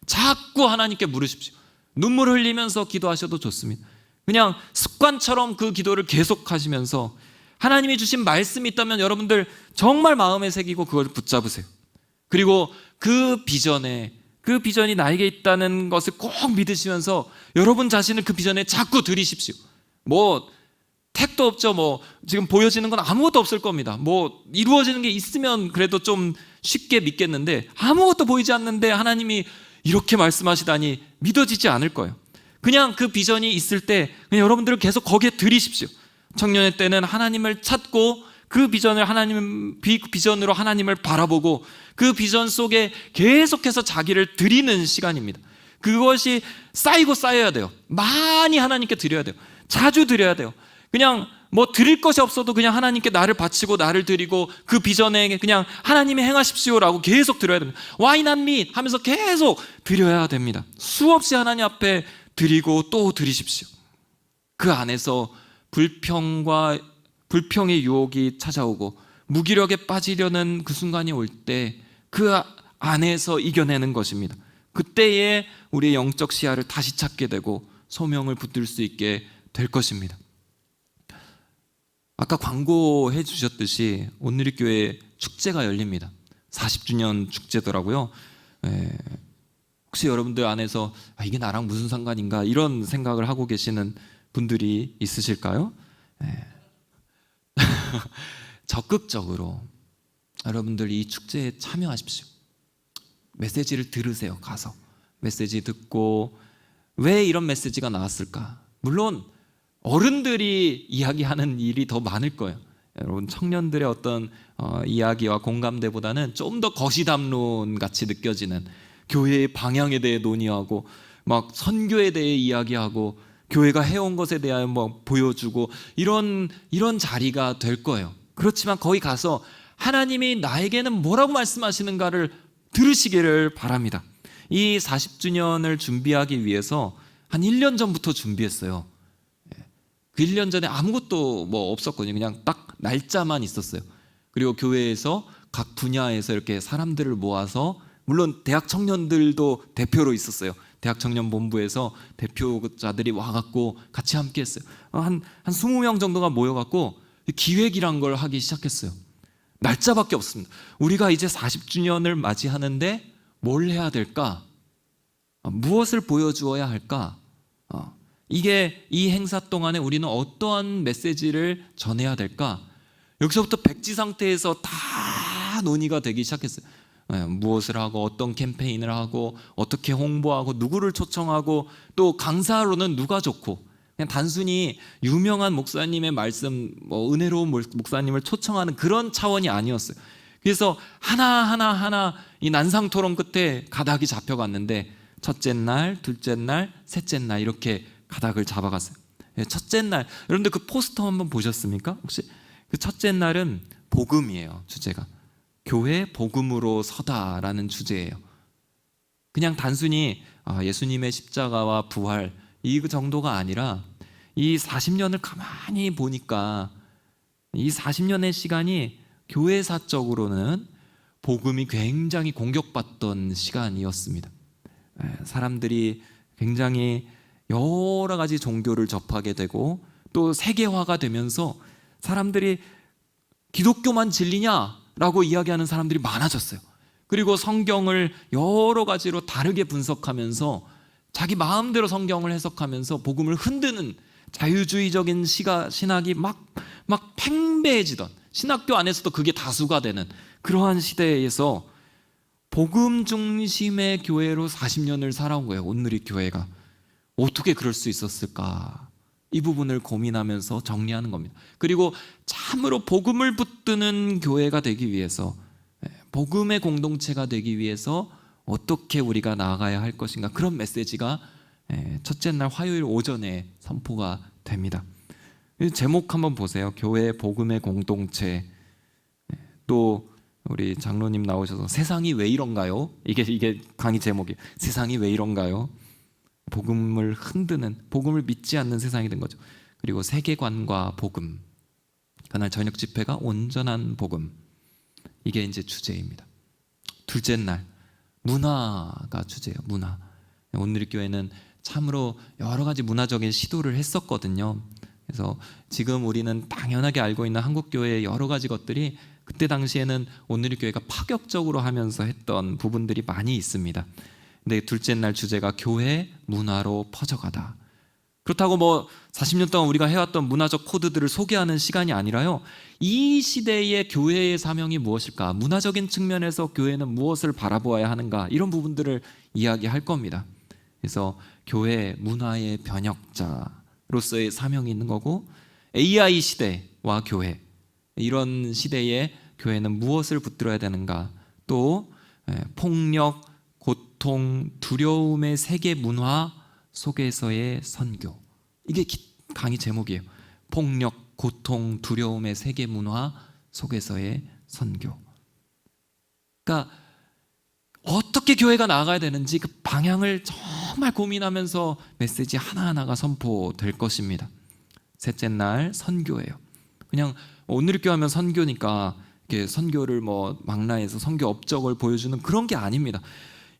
자꾸 하나님께 물으십시오. 눈물 흘리면서 기도하셔도 좋습니다. 그냥 습관처럼 그 기도를 계속하시면서 하나님이 주신 말씀이 있다면 여러분들 정말 마음에 새기고 그걸 붙잡으세요. 그리고 그 비전이 나에게 있다는 것을 꼭 믿으시면서 여러분 자신을 그 비전에 자꾸 들이십시오. 뭐 택도 없죠. 뭐 지금 보여지는 건 아무것도 없을 겁니다. 뭐 이루어지는 게 있으면 그래도 좀 쉽게 믿겠는데 아무것도 보이지 않는데 하나님이 이렇게 말씀하시다니 믿어지지 않을 거예요. 그냥 그 비전이 있을 때 그냥 여러분들을 계속 거기에 들이십시오. 청년의 때는 하나님을 찾고 그 비전으로 하나님을 바라보고 그 비전 속에 계속해서 자기를 드리는 시간입니다. 그것이 쌓이고 쌓여야 돼요. 많이 하나님께 드려야 돼요. 자주 드려야 돼요. 그냥 뭐 드릴 것이 없어도 그냥 하나님께 나를 바치고 나를 드리고 그 비전에 그냥 하나님이 행하십시오라고 계속 드려야 됩니다. Why not me? 하면서 계속 드려야 됩니다. 수없이 하나님 앞에 드리고 또 드리십시오. 그 안에서 불평의 유혹이 찾아오고 무기력에 빠지려는 그 순간이 올 때 그 안에서 이겨내는 것입니다. 그때에 우리의 영적 시야를 다시 찾게 되고 소명을 붙들 수 있게 될 것입니다. 아까 광고해 주셨듯이 온누리교회 축제가 열립니다. 40주년 축제더라고요. 혹시 여러분들 안에서 이게 나랑 무슨 상관인가 이런 생각을 하고 계시는 분들이 있으실까요? 적극적으로 여러분들 이 축제에 참여하십시오. 메시지를 들으세요. 가서 메시지 듣고 왜 이런 메시지가 나왔을까? 물론 어른들이 이야기하는 일이 더 많을 거예요. 여러분, 청년들의 어떤 이야기와 공감대보다는 좀 더 거시담론 같이 느껴지는, 교회의 방향에 대해 논의하고 막 선교에 대해 이야기하고 교회가 해온 것에 대하여 뭐 보여주고 이런 자리가 될 거예요. 그렇지만 거기 가서 하나님이 나에게는 뭐라고 말씀하시는가를 들으시기를 바랍니다. 이 40주년을 준비하기 위해서 한 1년 전부터 준비했어요. 그 1년 전에 아무것도 뭐 없었거든요. 그냥 딱 날짜만 있었어요. 그리고 교회에서 각 분야에서 이렇게 사람들을 모아서, 물론 대학 청년들도 대표로 있었어요. 대학 청년 본부에서 대표자들이 와갖고 같이 함께 했어요. 한 20명 정도가 모여갖고 기획이란 걸 하기 시작했어요. 날짜밖에 없습니다. 우리가 이제 40주년을 맞이하는데 뭘 해야 될까? 무엇을 보여주어야 할까? 이게 이 행사 동안에 우리는 어떠한 메시지를 전해야 될까? 여기서부터 백지 상태에서 다 논의가 되기 시작했어요. 무엇을 하고 어떤 캠페인을 하고 어떻게 홍보하고 누구를 초청하고 또 강사로는 누가 좋고, 그냥 단순히 유명한 목사님의 말씀, 뭐 은혜로운 목사님을 초청하는 그런 차원이 아니었어요. 그래서 하나 이 난상 토론 끝에 가닥이 잡혀갔는데, 첫째 날, 둘째 날, 셋째 날 이렇게 가닥을 잡아갔어요. 첫째 날, 여러분들 그 포스터 한번 보셨습니까? 혹시 그 첫째 날은 복음이에요. 주제가 교회 복음으로 서다라는 주제예요. 그냥 단순히 예수님의 십자가와 부활 이 정도가 아니라, 이 40년을 가만히 보니까 이 40년의 시간이 교회사적으로는 복음이 굉장히 공격받던 시간이었습니다. 사람들이 굉장히 여러 가지 종교를 접하게 되고 또 세계화가 되면서 사람들이 기독교만 진리냐라고 이야기하는 사람들이 많아졌어요. 그리고 성경을 여러 가지로 다르게 분석하면서 자기 마음대로 성경을 해석하면서 복음을 흔드는 자유주의적인 신학이 막 팽배해지던, 신학교 안에서도 그게 다수가 되는 그러한 시대에서 복음 중심의 교회로 40년을 살아온 거예요. 온누리 교회가. 어떻게 그럴 수 있었을까? 이 부분을 고민하면서 정리하는 겁니다. 그리고 참으로 복음을 붙드는 교회가 되기 위해서, 복음의 공동체가 되기 위해서 어떻게 우리가 나아가야 할 것인가, 그런 메시지가 첫째 날 화요일 오전에 선포가 됩니다. 제목 한번 보세요. 교회 복음의 공동체. 또 우리 장로님 나오셔서 세상이 왜 이런가요? 이게 강의 제목이에요. 세상이 왜 이런가요? 복음을 흔드는, 복음을 믿지 않는 세상이 된 거죠. 그리고 세계관과 복음, 그날 저녁 집회가 온전한 복음, 이게 이제 주제입니다. 둘째 날 문화가 주제예요. 문화. 온누리 교회는 참으로 여러 가지 문화적인 시도를 했었거든요. 그래서 지금 우리는 당연하게 알고 있는 한국 교회의 여러 가지 것들이 그때 당시에는 온누리 교회가 파격적으로 하면서 했던 부분들이 많이 있습니다. 근데 둘째 날 주제가 교회 문화로 퍼져가다. 그렇다고 뭐 40년 동안 우리가 해왔던 문화적 코드들을 소개하는 시간이 아니라요, 이 시대의 교회의 사명이 무엇일까, 문화적인 측면에서 교회는 무엇을 바라보아야 하는가, 이런 부분들을 이야기할 겁니다. 그래서 교회 문화의 변혁자로서의 사명이 있는 거고, AI 시대와 교회, 이런 시대에 교회는 무엇을 붙들어야 되는가, 또 폭력, 고통, 두려움의 세계 문화 속에서의 선교. 이게 강의 제목이에요. 폭력, 고통, 두려움의 세계 문화 속에서의 선교. 그러니까 어떻게 교회가 나아가야 되는지 그 방향을 정말 고민하면서 메시지 하나하나가 선포될 것입니다. 셋째 날 선교예요. 그냥 오늘 교회 하면 선교니까 이렇게 선교를 뭐 망라해서 선교 업적을 보여주는 그런 게 아닙니다.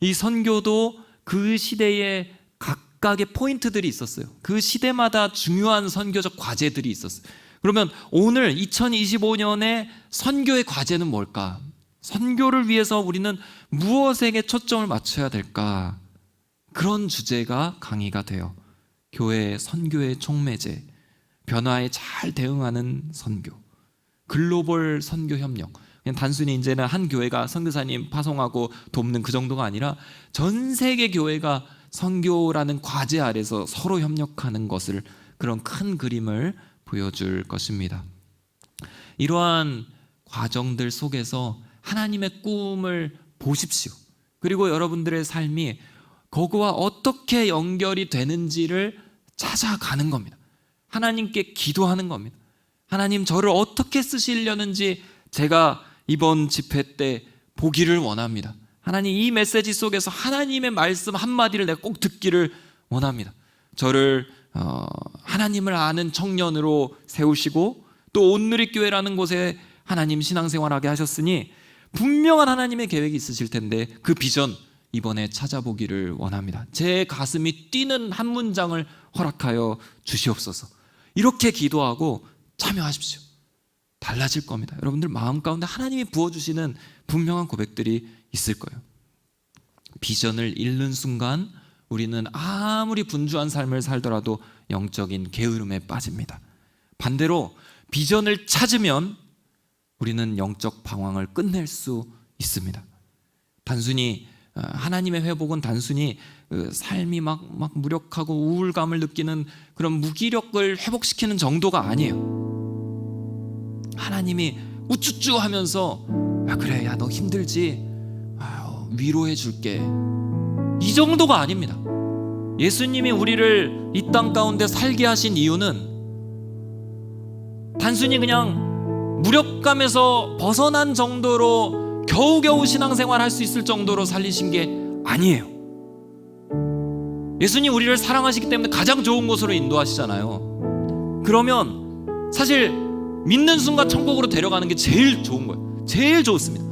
이 선교도 그 시대에 각각의 포인트들이 있었어요. 그 시대마다 중요한 선교적 과제들이 있었어요. 그러면 오늘 2025년에 선교의 과제는 뭘까? 선교를 위해서 우리는 무엇에게 초점을 맞춰야 될까? 그런 주제가 강의가 돼요. 교회의 선교의 촉매제, 변화에 잘 대응하는 선교, 글로벌 선교 협력. 그냥 단순히 이제는 한 교회가 선교사님 파송하고 돕는 그 정도가 아니라 전 세계 교회가 선교라는 과제 아래서 서로 협력하는 것을, 그런 큰 그림을 보여줄 것입니다. 이러한 과정들 속에서 하나님의 꿈을 보십시오. 그리고 여러분들의 삶이 거기와 어떻게 연결이 되는지를 찾아가는 겁니다. 하나님께 기도하는 겁니다. 하나님, 저를 어떻게 쓰시려는지 제가 이번 집회 때 보기를 원합니다. 하나님, 이 메시지 속에서 하나님의 말씀 한마디를 내가 꼭 듣기를 원합니다. 저를 하나님을 아는 청년으로 세우시고 또 온누리교회라는 곳에 하나님 신앙생활하게 하셨으니 분명한 하나님의 계획이 있으실 텐데 그 비전 이번에 찾아보기를 원합니다. 제 가슴이 뛰는 한 문장을 허락하여 주시옵소서. 이렇게 기도하고 참여하십시오. 달라질 겁니다. 여러분들 마음 가운데 하나님이 부어주시는 분명한 고백들이 있을 거예요. 비전을 잃는 순간 우리는 아무리 분주한 삶을 살더라도 영적인 게으름에 빠집니다. 반대로 비전을 찾으면 우리는 영적 방황을 끝낼 수 있습니다. 단순히 하나님의 회복은 단순히 삶이 막 무력하고 우울감을 느끼는 그런 무기력을 회복시키는 정도가 아니에요. 하나님이 우쭈쭈 하면서 그래, 야, 너 힘들지? 위로해 줄게. 이 정도가 아닙니다. 예수님이 우리를 이 땅 가운데 살게 하신 이유는 단순히 그냥 무력감에서 벗어난 정도로 겨우겨우 신앙생활 할 수 있을 정도로 살리신 게 아니에요. 예수님 우리를 사랑하시기 때문에 가장 좋은 곳으로 인도하시잖아요. 그러면 사실 믿는 순간 천국으로 데려가는 게 제일 좋은 거예요. 제일 좋습니다.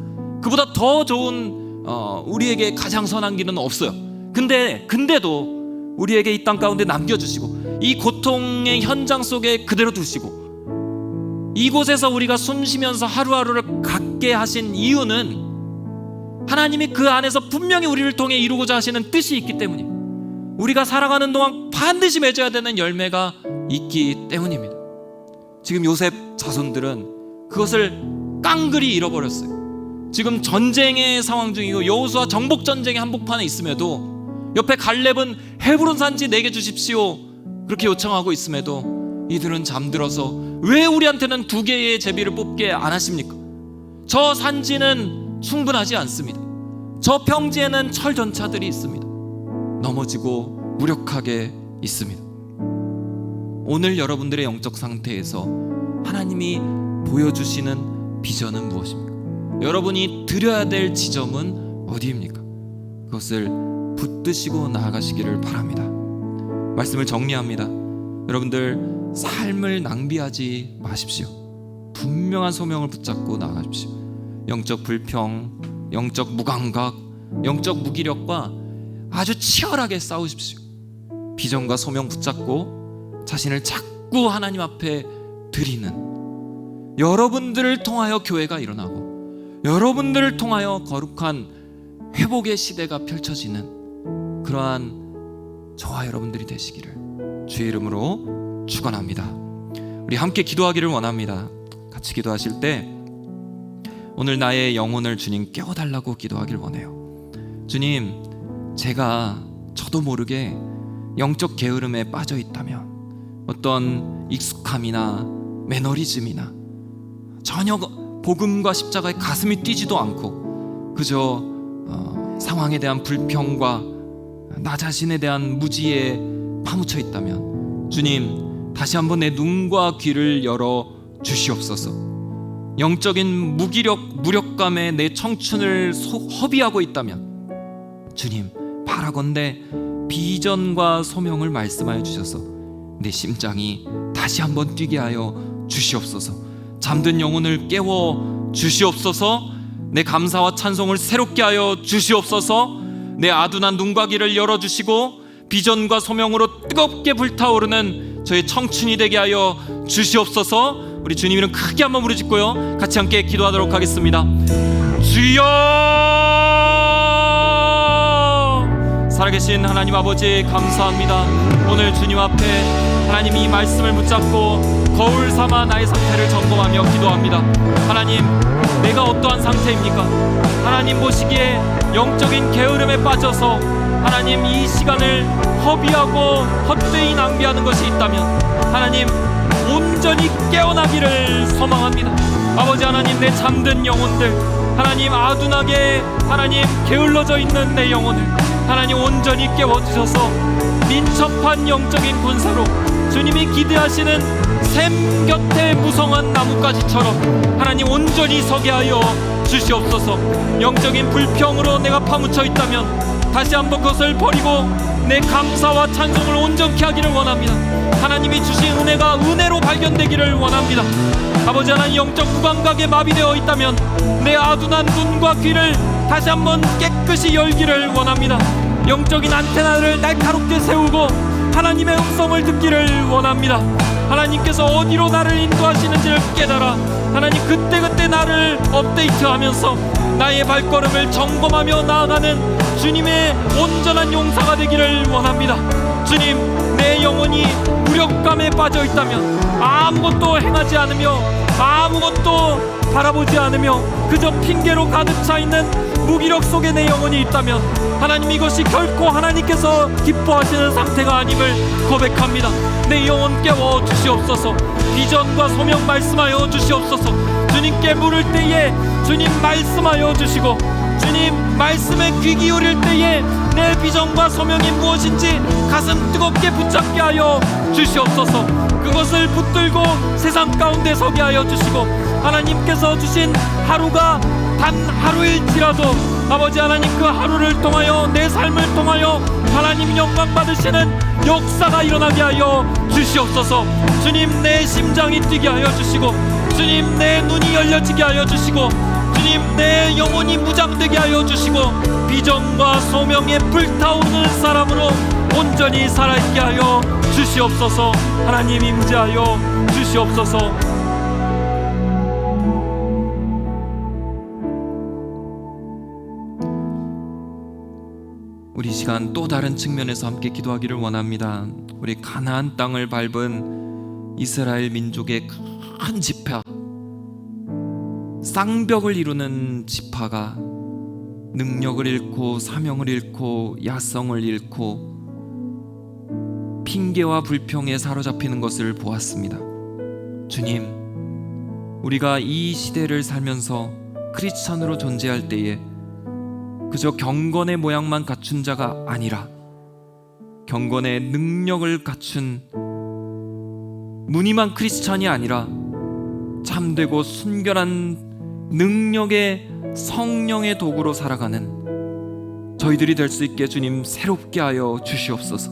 그보다 더 좋은 우리에게 가장 선한 길은 없어요. 근데도 우리에게 이 땅 가운데 남겨주시고 이 고통의 현장 속에 그대로 두시고 이곳에서 우리가 숨 쉬면서 하루하루를 갖게 하신 이유는 하나님이 그 안에서 분명히 우리를 통해 이루고자 하시는 뜻이 있기 때문입니다. 우리가 살아가는 동안 반드시 맺어야 되는 열매가 있기 때문입니다. 지금 요셉 자손들은 그것을 깡그리 잃어버렸어요. 지금 전쟁의 상황 중이고 여호수아 정복 전쟁의 한복판에 있음에도 옆에 갈렙은 헤브론 산지 내게 주십시오 그렇게 요청하고 있음에도 이들은 잠들어서 왜 우리한테는 2개의 제비를 뽑게 안 하십니까? 저 산지는 충분하지 않습니다. 저 평지에는 철 전차들이 있습니다. 넘어지고 무력하게 있습니다. 오늘 여러분들의 영적 상태에서 하나님이 보여주시는 비전은 무엇입니까? 여러분이 드려야 될 지점은 어디입니까? 그것을 붙드시고 나아가시기를 바랍니다. 말씀을 정리합니다. 여러분들 삶을 낭비하지 마십시오. 분명한 소명을 붙잡고 나아가십시오. 영적 불평, 영적 무감각, 영적 무기력과 아주 치열하게 싸우십시오. 비전과 소명 붙잡고 자신을 자꾸 하나님 앞에 드리는, 여러분들을 통하여 교회가 일어나고 여러분들을 통하여 거룩한 회복의 시대가 펼쳐지는 그러한 저와 여러분들이 되시기를 주의 이름으로 축원합니다. 우리 함께 기도하기를 원합니다. 같이 기도하실 때 오늘 나의 영혼을 주님 깨워달라고 기도하길 원해요. 주님, 저도 모르게 영적 게으름에 빠져 있다면, 어떤 익숙함이나 매너리즘이나 전혀 복음과 십자가에 가슴이 뛰지도 않고 그저 상황에 대한 불평과 나 자신에 대한 무지에 파묻혀 있다면 주님, 다시 한번 내 눈과 귀를 열어 주시옵소서. 영적인 무력감에 내 청춘을 허비하고 있다면 주님, 바라건대 비전과 소명을 말씀하여 주셔서 내 심장이 다시 한번 뛰게 하여 주시옵소서. 잠든 영혼을 깨워 주시옵소서. 내 감사와 찬송을 새롭게 하여 주시옵소서. 내 아둔한 눈과 귀를 열어주시고 비전과 소명으로 뜨겁게 불타오르는 저의 청춘이 되게 하여 주시옵소서. 우리 주님 이름 크게 한번 부르짖고요, 같이 함께 기도하도록 하겠습니다. 주여! 살아계신 하나님 아버지 감사합니다. 오늘 주님 앞에 하나님 이 말씀을 붙잡고 거울 삼아 나의 상태를 점검하며 기도합니다. 하나님, 내가 어떠한 상태입니까? 하나님 보시기에 영적인 게으름에 빠져서 하나님 이 시간을 허비하고 헛되이 낭비하는 것이 있다면 하나님 온전히 깨어나기를 소망합니다. 아버지 하나님, 내 잠든 영혼들, 하나님 아둔하게 하나님 게을러져 있는 내 영혼을 하나님 온전히 깨워주셔서 민첩한 영적인 군사로 주님이 기대하시는 샘 곁에 무성한 나뭇가지처럼 하나님 온전히 서게 하여 주시옵소서. 영적인 불평으로 내가 파묻혀 있다면 다시 한번 그것을 버리고 내 감사와 찬송을 온전케 하기를 원합니다. 하나님이 주신 은혜가 은혜로 발견되기를 원합니다. 아버지 하나님, 영적 무감각에 마비되어 있다면 내 아둔한 눈과 귀를 다시 한번 깨끗이 열기를 원합니다. 영적인 안테나를 날카롭게 세우고 하나님의 음성을 듣기를 원합니다. 하나님께서 어디로 나를 인도하시는지를 깨달아 하나님 그때그때 나를 업데이트하면서 나의 발걸음을 점검하며 나아가는 주님의 온전한 용사가 되기를 원합니다. 주님, 내 영혼이 무력감에 빠져 있다면 아무것도 행하지 않으며 아무것도 바라보지 않으며 그저 핑계로 가득 차 있는 무기력 속에 내 영혼이 있다면 하나님, 이것이 결코 하나님께서 기뻐하시는 상태가 아님을 고백합니다. 내 영혼 깨워 주시옵소서. 비전과 소명 말씀하여 주시옵소서. 주님께 물을 때에 주님 말씀하여 주시고 주님 말씀에 귀 기울일 때에 내 비전과 소명이 무엇인지 가슴 뜨겁게 붙잡게 하여 주시옵소서. 그것을 붙들고 세상 가운데 서게 하여 주시고 하나님께서 주신 하루가 단 하루일지라도 아버지 하나님, 그 하루를 통하여 내 삶을 통하여 하나님 영광 받으시는 역사가 일어나게 하여 주시옵소서. 주님, 내 심장이 뛰게 하여 주시고 주님, 내 눈이 열려지게 하여 주시고 주님, 내 영혼이 무장되게 하여 주시고 비전과 소명에 불타오르는 사람으로 온전히 살아있게 하여 주시옵소서. 하나님 임재하여 주시옵소서. 우리 시간 또 다른 측면에서 함께 기도하기를 원합니다. 우리 가나안 땅을 밟은 이스라엘 민족의 큰 지파, 쌍벽을 이루는 지파가 능력을 잃고 사명을 잃고 야성을 잃고 핑계와 불평에 사로잡히는 것을 보았습니다. 주님, 우리가 이 시대를 살면서 크리스천으로 존재할 때에 그저 경건의 모양만 갖춘 자가 아니라 경건의 능력을 갖춘 무늬만 크리스천이 아니라 참되고 순결한 능력의 성령의 도구로 살아가는 저희들이 될 수 있게 주님 새롭게 하여 주시옵소서.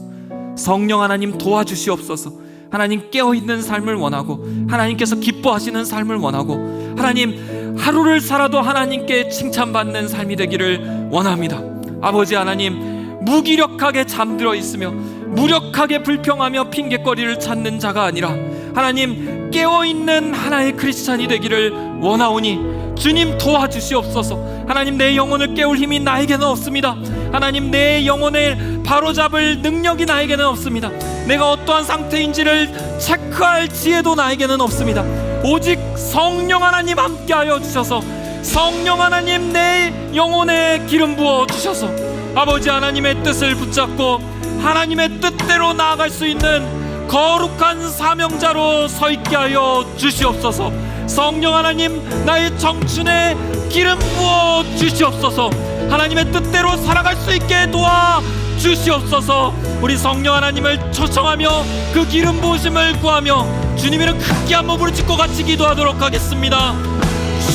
성령 하나님 도와주시옵소서. 하나님 깨어있는 삶을 원하고 하나님께서 기뻐하시는 삶을 원하고 하나님 하루를 살아도 하나님께 칭찬받는 삶이 되기를 원합니다. 아버지 하나님, 무기력하게 잠들어 있으며 무력하게 불평하며 핑계거리를 찾는 자가 아니라 하나님 깨어있는 하나의 크리스찬이 되기를 원하오니 주님 도와주시옵소서. 하나님, 내 영혼을 깨울 힘이 나에게는 없습니다. 하나님, 내 영혼을 바로잡을 능력이 나에게는 없습니다. 내가 어떠한 상태인지를 체크할 지혜도 나에게는 없습니다. 오직 성령 하나님 함께하여 주셔서 성령 하나님 내 영혼에 기름 부어 주셔서 아버지 하나님의 뜻을 붙잡고 하나님의 뜻대로 나아갈 수 있는 거룩한 사명자로 서 있게 하여 주시옵소서. 성령 하나님, 나의 청춘에 기름 부어 주시옵소서. 하나님의 뜻대로 살아갈 수 있게 도와 주시옵소서. 우리 성령 하나님을 초청하며 그 기름 부으심을 구하며 주님 이름 크게 한번 부르짖고 같이 기도하도록 하겠습니다.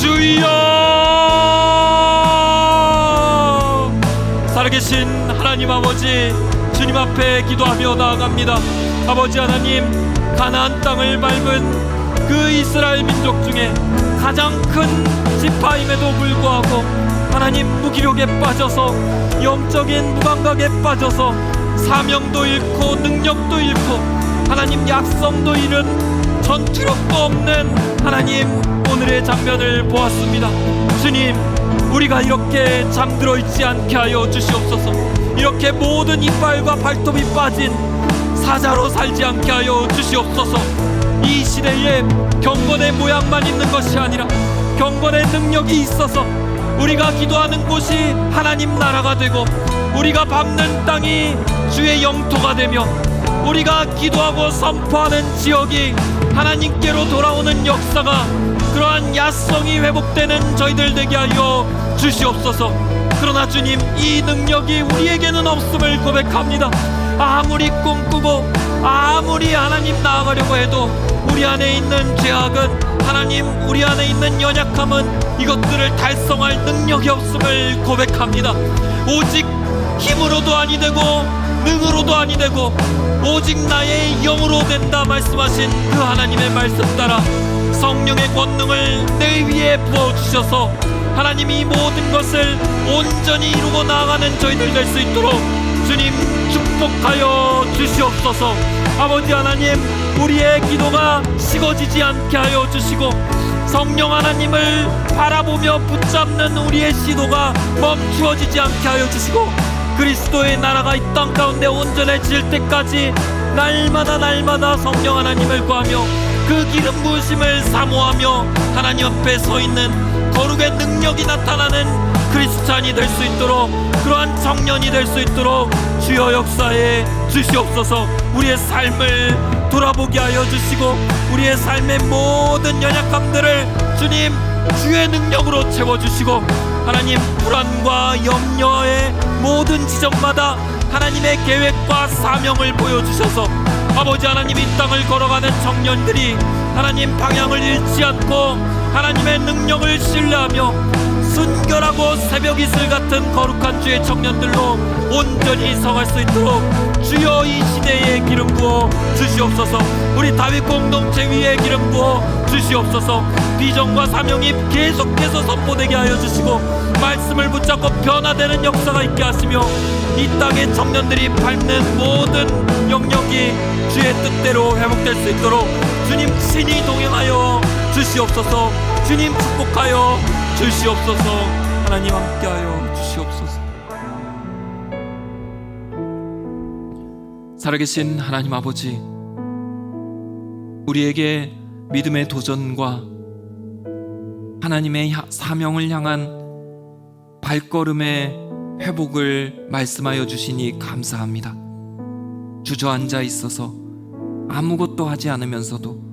주여, 살아계신 하나님 아버지, 주님 앞에 기도하며 나아갑니다. 아버지 하나님, 가나안 땅을 밟은 그 이스라엘 민족 중에 가장 큰 지파임에도 불구하고 하나님 무기력에 빠져서 영적인 무감각에 빠져서 사명도 잃고 능력도 잃고 하나님 약성도 잃은 전투력도 없는 하나님 오늘의 장면을 보았습니다. 주님, 우리가 이렇게 잠들어 있지 않게 하여 주시옵소서. 이렇게 모든 이빨과 발톱이 빠진 사자로 살지 않게 하여 주시옵소서. 이 시대에 경건의 모양만 있는 것이 아니라 경건의 능력이 있어서 우리가 기도하는 곳이 하나님 나라가 되고 우리가 밟는 땅이 주의 영토가 되며 우리가 기도하고 선포하는 지역이 하나님께로 돌아오는 역사가, 그러한 야성이 회복되는 저희들 되게 하여 주시옵소서. 그러나 주님, 이 능력이 우리에게는 없음을 고백합니다. 아무리 꿈꾸고 아무리 하나님 나아가려고 해도 우리 안에 있는 죄악은, 하나님 우리 안에 있는 연약함은 이것들을 달성할 능력이 없음을 고백합니다. 오직 힘으로도 아니 되고 능으로도 아니 되고 오직 나의 영으로 된다 말씀하신 그 하나님의 말씀 따라 성령의 권능을 내 위에 부어주셔서 하나님이 모든 것을 온전히 이루고 나아가는 저희들 될 수 있도록 주님 축복하여 주시옵소서. 아버지 하나님, 우리의 기도가 식어지지 않게 하여 주시고 성령 하나님을 바라보며 붙잡는 우리의 시도가 멈추어지지 않게 하여 주시고 그리스도의 나라가 이 땅 가운데 온전해질 때까지 날마다 성령 하나님을 구하며 그 기름 부으심을 사모하며 하나님 앞에 서 있는 거룩의 능력이 나타나는 크리스찬이 될 수 있도록, 그러한 청년이 될 수 있도록 주여 역사해 주시옵소서. 우리의 삶을 돌아보게 하여 주시고 우리의 삶의 모든 연약함들을 주님 주의 능력으로 채워주시고 하나님 불안과 염려의 모든 지점마다 하나님의 계획과 사명을 보여주셔서 아버지 하나님, 이 땅을 걸어가는 청년들이 하나님 방향을 잃지 않고 하나님의 능력을 신뢰하며 순결하고 새벽 이슬 같은 거룩한 주의 청년들로 온전히 서갈 수 있도록 주여 이 시대에 기름 부어 주시옵소서. 우리 다윗 공동체 위에 기름 부어 주시옵소서. 비전과 사명이 계속해서 선포되게 하여 주시고 말씀을 붙잡고 변화되는 역사가 있게 하시며 이 땅의 청년들이 밟는 모든 영역이 주의 뜻대로 회복될 수 있도록 주님 친히 동행하여 주시옵소서. 주님 축복하여 주시옵소서. 하나님 함께하여 주시옵소서. 살아계신 하나님 아버지, 우리에게 믿음의 도전과 하나님의 사명을 향한 발걸음의 회복을 말씀하여 주시니 감사합니다. 주저앉아 있어서 아무것도 하지 않으면서도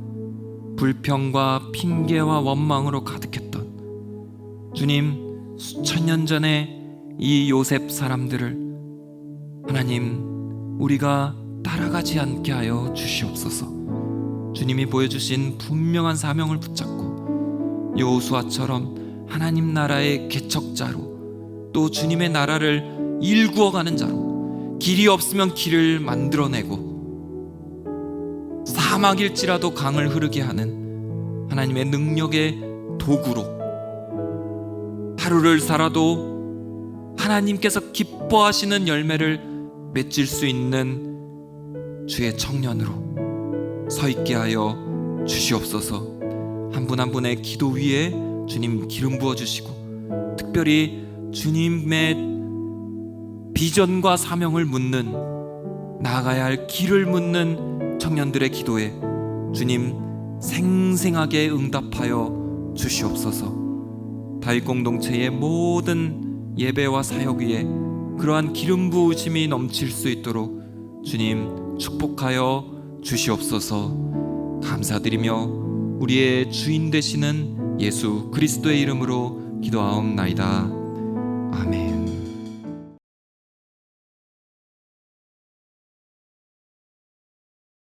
불평과 핑계와 원망으로 가득했던 주님, 수천 년 전에 이 요셉 사람들을 하나님 우리가 따라가지 않게 하여 주시옵소서. 주님이 보여주신 분명한 사명을 붙잡고 여호수아처럼 하나님 나라의 개척자로, 또 주님의 나라를 일구어가는 자로, 길이 없으면 길을 만들어내고 사막일지라도 강을 흐르게 하는 하나님의 능력의 도구로 하루를 살아도 하나님께서 기뻐하시는 열매를 맺을 수 있는 주의 청년으로 서 있게 하여 주시옵소서. 한 분 한 분의 기도 위에 주님 기름 부어주시고 특별히 주님의 비전과 사명을 묻는, 나아가야 할 길을 묻는 청년들의 기도에 주님 생생하게 응답하여 주시옵소서. 다윗 공동체의 모든 예배와 사역 위에 그러한 기름 부으심이 넘칠 수 있도록 주님 축복하여 주시옵소서. 감사드리며 우리의 주인 되시는 예수 그리스도의 이름으로 기도하옵나이다. 아멘.